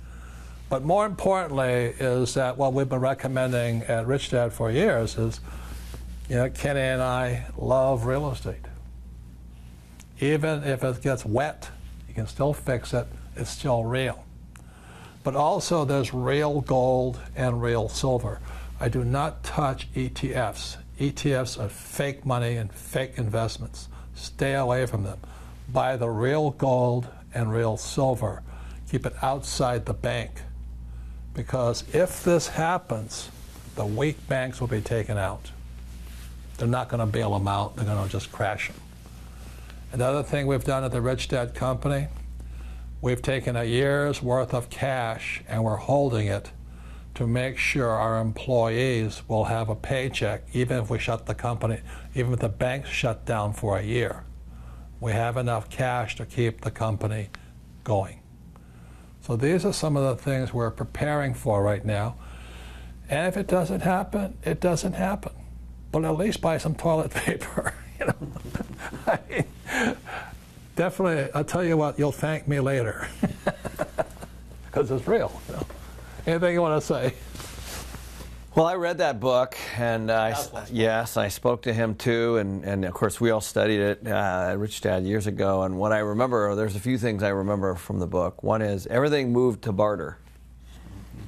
But more importantly is that what we've been recommending at Rich Dad for years is, you know, Kenny and I love real estate. Even if it gets wet, you can still fix it, it's still real. But also there's real gold and real silver. I do not touch ETFs. ETFs are fake money and fake investments. Stay away from them. Buy the real gold and real silver. Keep it outside the bank. Because if this happens, the weak banks will be taken out. They're not going to bail them out. They're going to just crash them. Another thing we've done at the Rich Dad Company, we've taken a year's worth of cash and we're holding it to make sure our employees will have a paycheck, even if we shut the company, even if the banks shut down for a year. We have enough cash to keep the company going. So these are some of the things we're preparing for right now. And if it doesn't happen, it doesn't happen. But at least buy some toilet paper, you know. I mean, definitely, I'll tell you what, you'll thank me later. Because it's real. You know. Anything you want to say? Well, I read that book, and I spoke to him too, and of course we all studied it at Rich Dad years ago. And what I remember, there's a few things I remember from the book. One is everything moved to barter,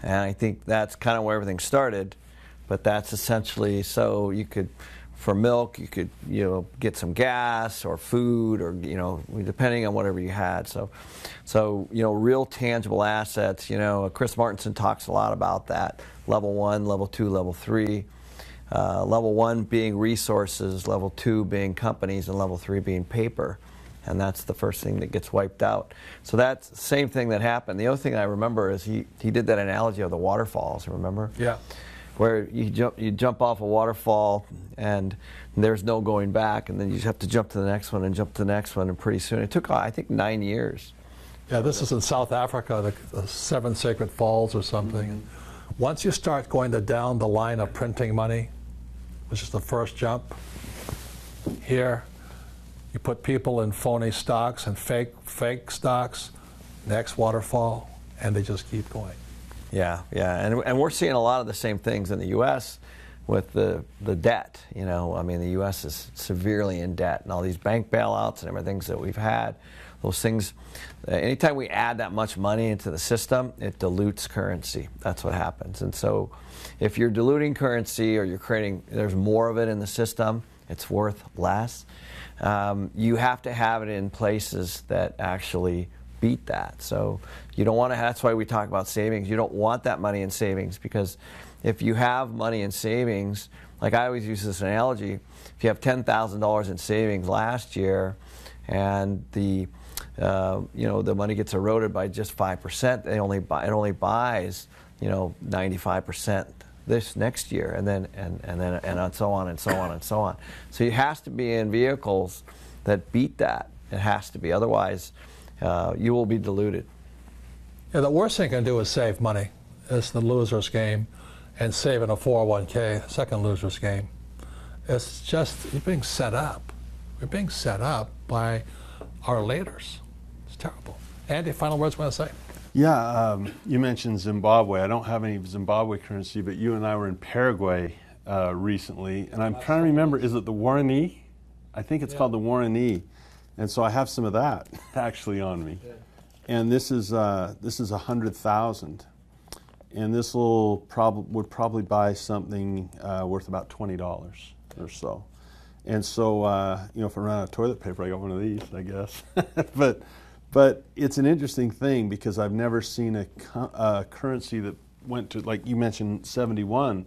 and I think that's kind of where everything started. But that's essentially so you could, for milk, you could get some gas or food or depending on whatever you had. So real tangible assets. Chris Martenson talks a lot about that. Level 1, level 2, level 3. Level 1 being resources, level 2 being companies, and level 3 being paper. And that's the first thing that gets wiped out. So that's the same thing that happened. The other thing I remember is he did that analogy of the waterfalls, remember? Yeah. Where you jump off a waterfall and there's no going back, and then you just have to jump to the next one and jump to the next one, and pretty soon, it took, I think, 9 years. Yeah, this is in South Africa, the Seven Sacred Falls or something. And once you start going down the line of printing money, which is the first jump, here, you put people in phony stocks and fake stocks, next waterfall, and they just keep going. Yeah, and we're seeing a lot of the same things in the U.S. with the debt. I mean, the U.S. is severely in debt, and all these bank bailouts and everything that we've had, those things, anytime we add that much money into the system, it dilutes currency. That's what happens. And so if you're diluting currency or you're creating, there's more of it in the system, it's worth less. You have to have it in places that actually beat that. So you don't want to, that's why we talk about savings. You don't want that money in savings, because if you have money in savings, like I always use this analogy, if you have $10,000 in savings last year and the money gets eroded by just 5%, it only buys 95% this next year, and so on and so on and so on. So it has to be in vehicles that beat that. It has to be, otherwise you will be diluted. Yeah, the worst thing you can do is save money. It's the loser's game, and save in a 401k, second loser's game. It's just, you're being set up. We're being set up by our leaders. It's terrible. Andy, final words you want to say? Yeah, you mentioned Zimbabwe. I don't have any Zimbabwe currency, but you and I were in Paraguay recently, and I'm trying to remember, is it the Guarani? I think it's called the Guarani. And so I have some of that actually on me. And this is 100,000. And this would probably buy something worth about $20 or so. And so, if I run out of toilet paper, I got one of these, I guess. But it's an interesting thing, because I've never seen a currency that went to, like you mentioned, 71.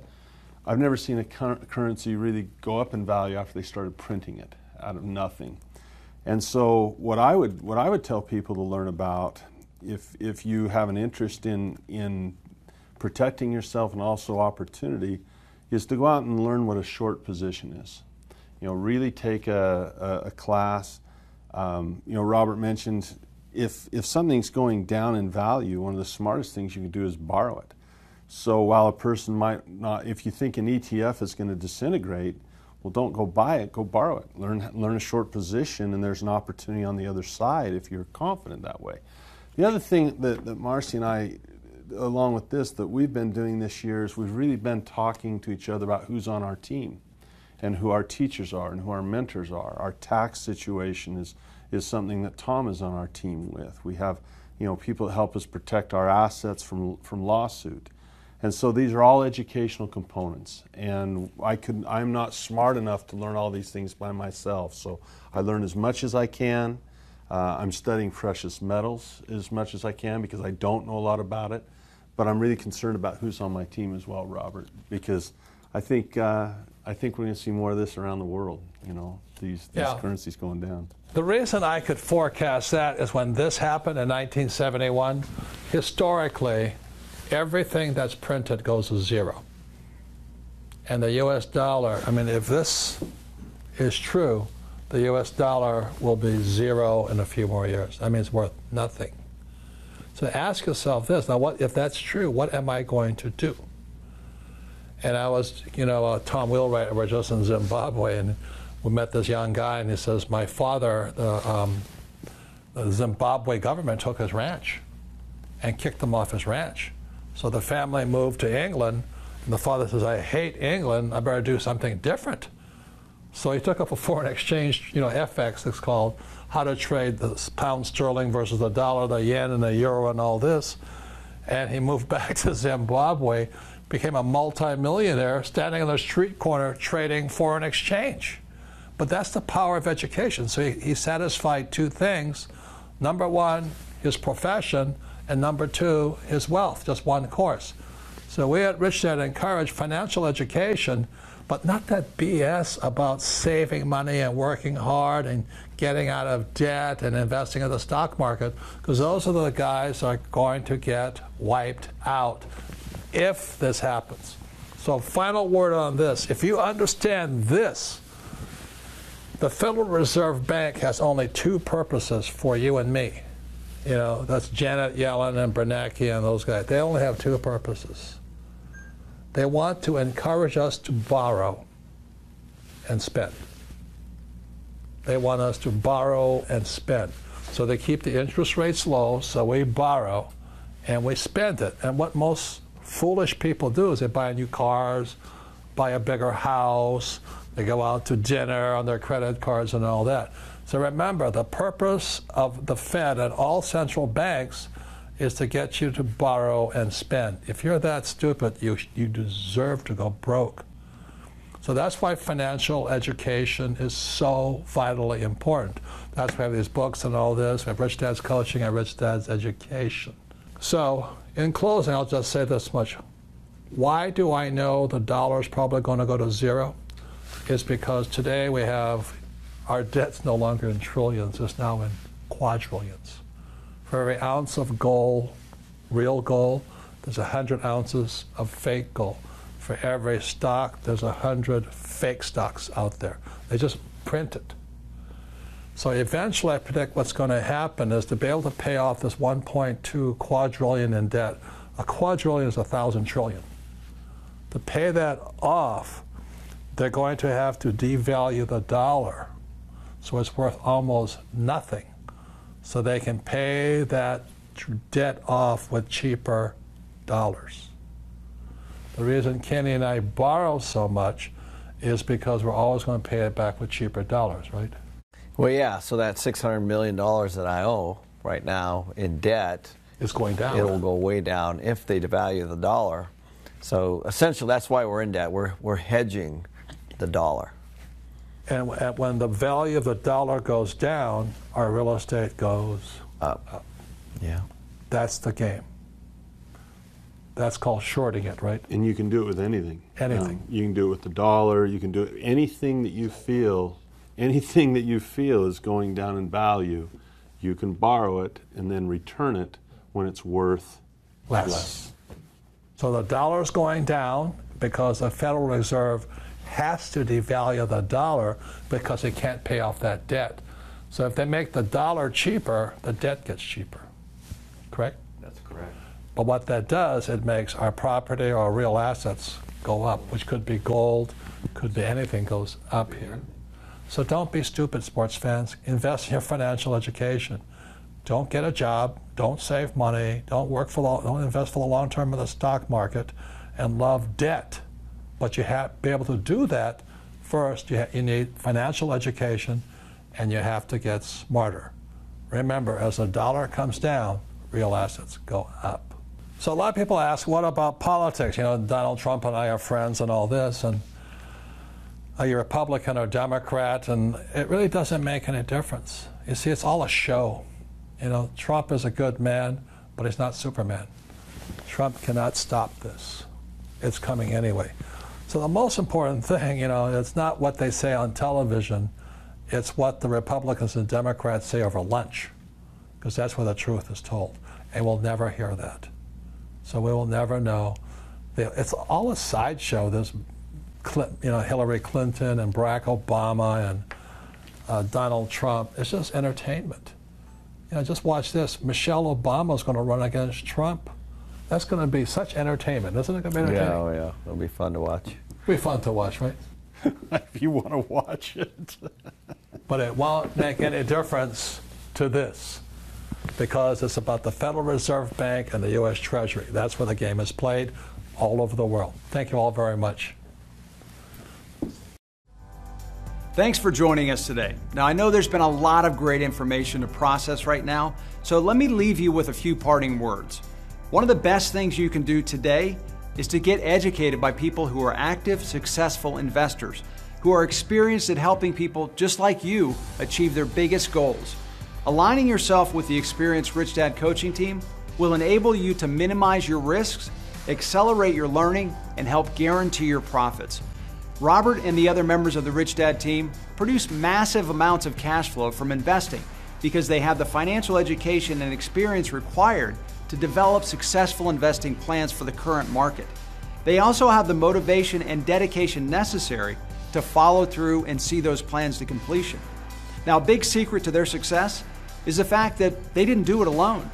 I've never seen a currency really go up in value after they started printing it out of nothing. And so what I would tell people to learn about, if you have an interest in protecting yourself and also opportunity, is to go out and learn what a short position is. Really take a class. Robert mentioned if something's going down in value, one of the smartest things you can do is borrow it. So while a person might not, if you think an ETF is going to disintegrate, well, don't go buy it, go borrow it. Learn a short position, and there's an opportunity on the other side if you're confident that way. The other thing that Marcy and I, along with this, that we've been doing this year is we've really been talking to each other about who's on our team and who our teachers are and who our mentors are. Our tax situation is something that Tom is on our team with. We have, people that help us protect our assets from lawsuit. And so these are all educational components, and I'm not smart enough to learn all these things by myself, so I learn as much as I can. I'm studying precious metals as much as I can because I don't know a lot about it, but I'm really concerned about who's on my team as well, Robert, because I think we're going to see more of this around the world, these currencies going down. The reason I could forecast that is when this happened in 1971, historically, everything that's printed goes to zero. And the U.S. dollar, if this is true, the U.S. dollar will be zero in a few more years. It's worth nothing. So ask yourself this, now what if that's true, what am I going to do? And I was, Tom Wheelwright, we're just in Zimbabwe, and we met this young guy, and he says, my father, the Zimbabwe government took his ranch and kicked him off his ranch. So the family moved to England, and the father says, I hate England, I better do something different. So he took up a foreign exchange, FX, it's called, how to trade the pound sterling versus the dollar, the yen, and the euro, and all this. And he moved back to Zimbabwe, became a multi-millionaire, standing on the street corner trading foreign exchange. But that's the power of education. So he satisfied two things. Number one, his profession, and number two, his wealth, just one course. So we at Rich Dad encourage financial education, but not that BS about saving money and working hard and getting out of debt and investing in the stock market, because those are the guys that are going to get wiped out if this happens. So final word on this. If you understand this, the Federal Reserve Bank has only two purposes for you and me. That's Janet Yellen and Bernanke and those guys. They only have two purposes. They want to encourage us to borrow and spend. They want us to borrow and spend. So they keep the interest rates low, so we borrow and we spend it. And what most foolish people do is they buy new cars, buy a bigger house, they go out to dinner on their credit cards and all that. So remember, the purpose of the Fed and all central banks is to get you to borrow and spend. If you're that stupid, you deserve to go broke. So that's why financial education is so vitally important. That's why we have these books and all this. We have Rich Dad's Coaching and Rich Dad's Education. So in closing, I'll just say this much. Why do I know the dollar is probably going to go to zero? It's because today we have our debt's no longer in trillions, it's now in quadrillions. For every ounce of gold, real gold, there's 100 ounces of fake gold. For every stock, there's 100 fake stocks out there. They just print it. So eventually I predict what's going to happen is to be able to pay off this 1.2 quadrillion in debt. A quadrillion is 1,000 trillion. To pay that off, they're going to have to devalue the dollar. So it's worth almost nothing. So they can pay that debt off with cheaper dollars. The reason Kenny and I borrow so much is because we're always going to pay it back with cheaper dollars, right? Well, yeah, so that $600 million that I owe right now in debt is going down. It'll go way down if they devalue the dollar. So essentially, that's why we're in debt. We're hedging the dollar. And when the value of the dollar goes down, our real estate goes up. Yeah. That's the game. That's called shorting it, right? And you can do it with anything. Anything. You can do it with the dollar. You can do it, anything that you feel is going down in value, you can borrow it and then return it when it's worth less. So the dollar's going down because the Federal Reserve has to devalue the dollar because it can't pay off that debt. So if they make the dollar cheaper, the debt gets cheaper. Correct? That's correct. But what that does, it makes our property or real assets go up, which could be gold, could be anything goes up here. So don't be stupid, sports fans. Invest in your financial education. Don't get a job. Don't save money. Don't invest for the long term in the stock market, and love debt. But you have to be able to do that. First, you need financial education, and you have to get smarter. Remember, as the dollar comes down, real assets go up. So a lot of people ask, what about politics? You know, Donald Trump and I are friends and all this, and are you Republican or Democrat? And it really doesn't make any difference. You see, it's all a show. You know, Trump is a good man, but he's not Superman. Trump cannot stop this. It's coming anyway. So the most important thing, you know, it's not what they say on television, it's what the Republicans and Democrats say over lunch, because that's where the truth is told. And we'll never hear that. So we will never know. It's all a sideshow. There's, you know, Hillary Clinton and Barack Obama and Donald Trump. It's just entertainment. You know, just watch this. Michelle Obama's going to run against Trump. That's going to be such entertainment. Isn't it going to be entertaining? Yeah, oh yeah. It'll be fun to watch. It'll be fun to watch, right? If you want to watch it. But it won't make any difference to this, because it's about the Federal Reserve Bank and the U.S. Treasury. That's where the game is played all over the world. Thank you all very much. Thanks for joining us today. Now, I know there's been a lot of great information to process right now, so let me leave you with a few parting words. One of the best things you can do today is to get educated by people who are active, successful investors, who are experienced at helping people just like you achieve their biggest goals. Aligning yourself with the experienced Rich Dad coaching team will enable you to minimize your risks, accelerate your learning, and help guarantee your profits. Robert and the other members of the Rich Dad team produce massive amounts of cash flow from investing because they have the financial education and experience required to develop successful investing plans for the current market. They also have the motivation and dedication necessary to follow through and see those plans to completion. Now, a big secret to their success is the fact that they didn't do it alone.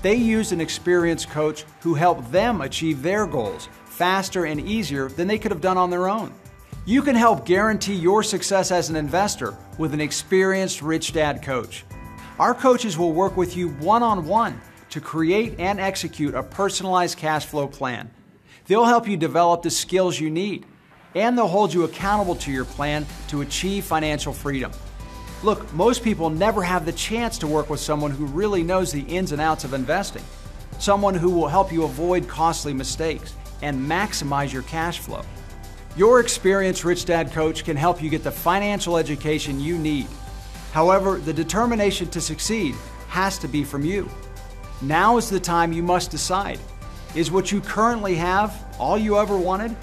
They used an experienced coach who helped them achieve their goals faster and easier than they could have done on their own. You can help guarantee your success as an investor with an experienced Rich Dad coach. Our coaches will work with you one-on-one to create and execute a personalized cash flow plan. They'll help you develop the skills you need, and they'll hold you accountable to your plan to achieve financial freedom. Look, most people never have the chance to work with someone who really knows the ins and outs of investing, someone who will help you avoid costly mistakes and maximize your cash flow. Your experienced Rich Dad coach can help you get the financial education you need. However, the determination to succeed has to be from you. Now is the time you must decide. Is what you currently have all you ever wanted?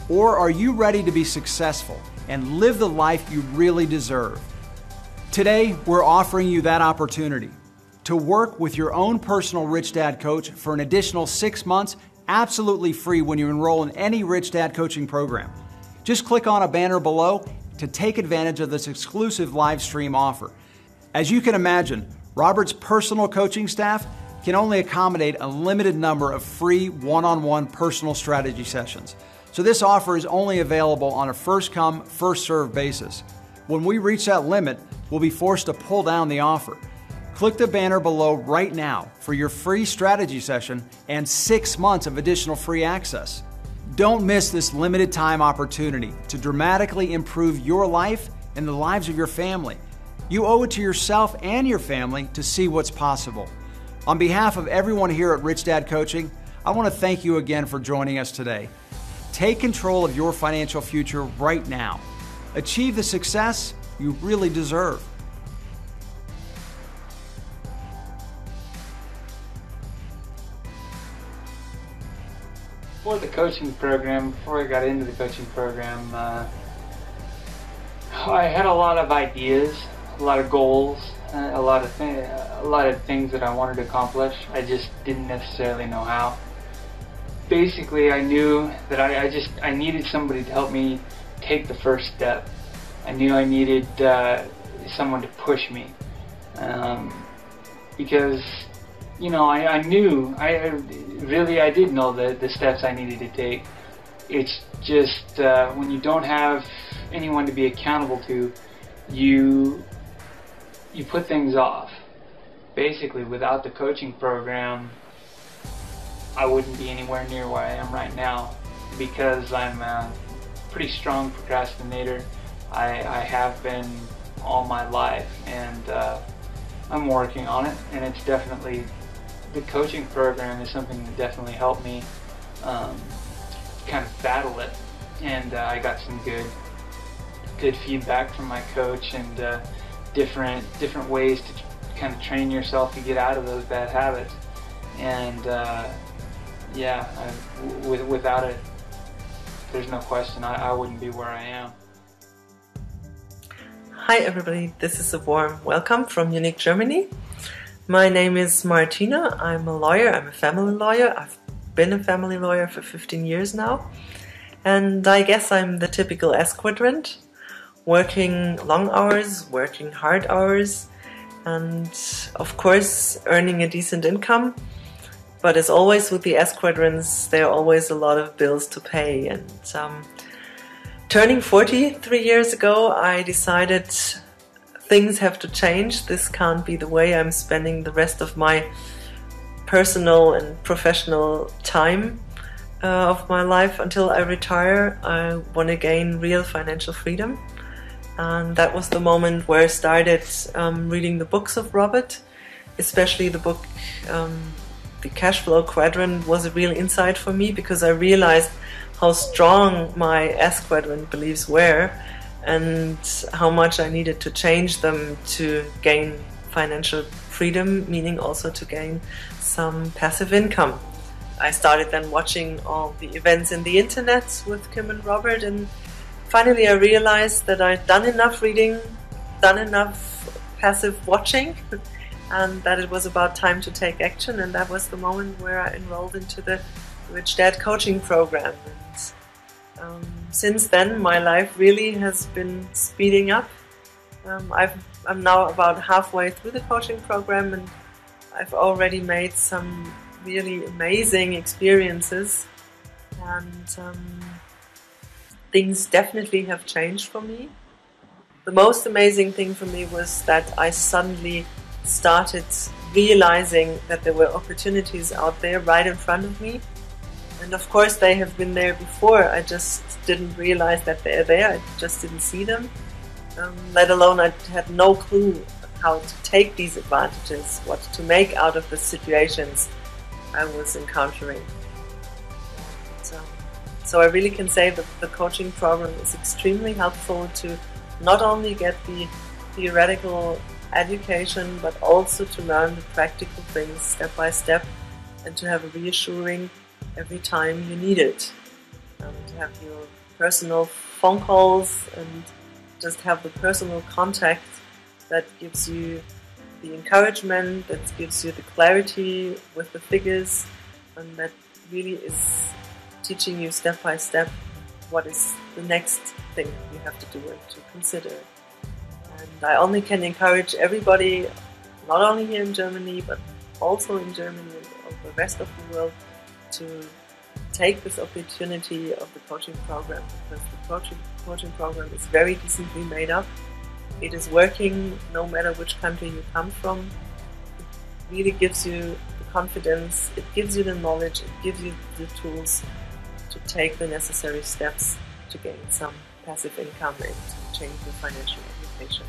Or are you ready to be successful and live the life you really deserve? Today, we're offering you that opportunity to work with your own personal Rich Dad coach for an additional 6 months, absolutely free when you enroll in any Rich Dad coaching program. Just click on a banner below to take advantage of this exclusive live stream offer. As you can imagine, Robert's personal coaching staff can only accommodate a limited number of free one-on-one personal strategy sessions. So this offer is only available on a first-come, first-served basis. When we reach that limit, we'll be forced to pull down the offer. Click the banner below right now for your free strategy session and 6 months of additional free access. Don't miss this limited time opportunity to dramatically improve your life and the lives of your family. You owe it to yourself and your family to see what's possible. On behalf of everyone here at Rich Dad Coaching, I want to thank you again for joining us today. Take control of your financial future right now. Achieve the success you really deserve. For the coaching program, before I got into the coaching program, I had a lot of ideas, a lot of goals, a lot of things that I wanted to accomplish. I just didn't necessarily know how. Basically, I knew that I needed somebody to help me take the first step. I knew I needed someone to push me, because I knew, I did know the steps I needed to take. It's just when you don't have anyone to be accountable to, you put things off. Basically, without the coaching program, I wouldn't be anywhere near where I am right now, because I'm a pretty strong procrastinator. I have been all my life, and I'm working on it, and it's definitely, the coaching program is something that definitely helped me kind of battle it, and I got some good feedback from my coach, and different ways to kind of train yourself to get out of those bad habits. And without it, there's no question I wouldn't be where I am. Hi everybody, this is a warm welcome from Munich, Germany. My name is Martina. I'm a lawyer, I'm a family lawyer. I've been a family lawyer for 15 years now. And I guess I'm the typical S quadrant, working long hours, working hard hours, and of course earning a decent income. But as always with the S quadrants, there are always a lot of bills to pay. And turning 40 3 years ago, I decided things have to change. This can't be the way I'm spending the rest of my personal and professional time of my life until I retire. I want to gain real financial freedom. And that was the moment where I started reading the books of Robert, especially the book The Cash Flow Quadrant was a real insight for me, because I realized how strong my S quadrant beliefs were and how much I needed to change them to gain financial freedom, meaning also to gain some passive income. I started then watching all the events in the internet with Kim and Robert, and finally I realized that I'd done enough reading, done enough passive watching, and that it was about time to take action. And that was the moment where I enrolled into the Rich Dad coaching program. And since then my life really has been speeding up. I'm now about halfway through the coaching program, and I've already made some really amazing experiences, and things definitely have changed for me. The most amazing thing for me was that I suddenly started realizing that there were opportunities out there right in front of me. And of course they have been there before, I just didn't realize that they're there, I just didn't see them. Let alone I had no clue how to take these advantages, what to make out of the situations I was encountering. So I really can say that the coaching program is extremely helpful to not only get the theoretical education, but also to learn the practical things step by step, and to have a reassuring every time you need it. To have your personal phone calls and just have the personal contact that gives you the encouragement, that gives you the clarity with the figures, and that really is teaching you step by step what is the next thing you have to do and to consider. And I only can encourage everybody, not only here in Germany, but also in Germany and the rest of the world, to take this opportunity of the coaching program, because the coaching program is very decently made up. It is working no matter which country you come from. It really gives you the confidence, it gives you the knowledge, it gives you the tools to take the necessary steps to gain some passive income and to change your financial education.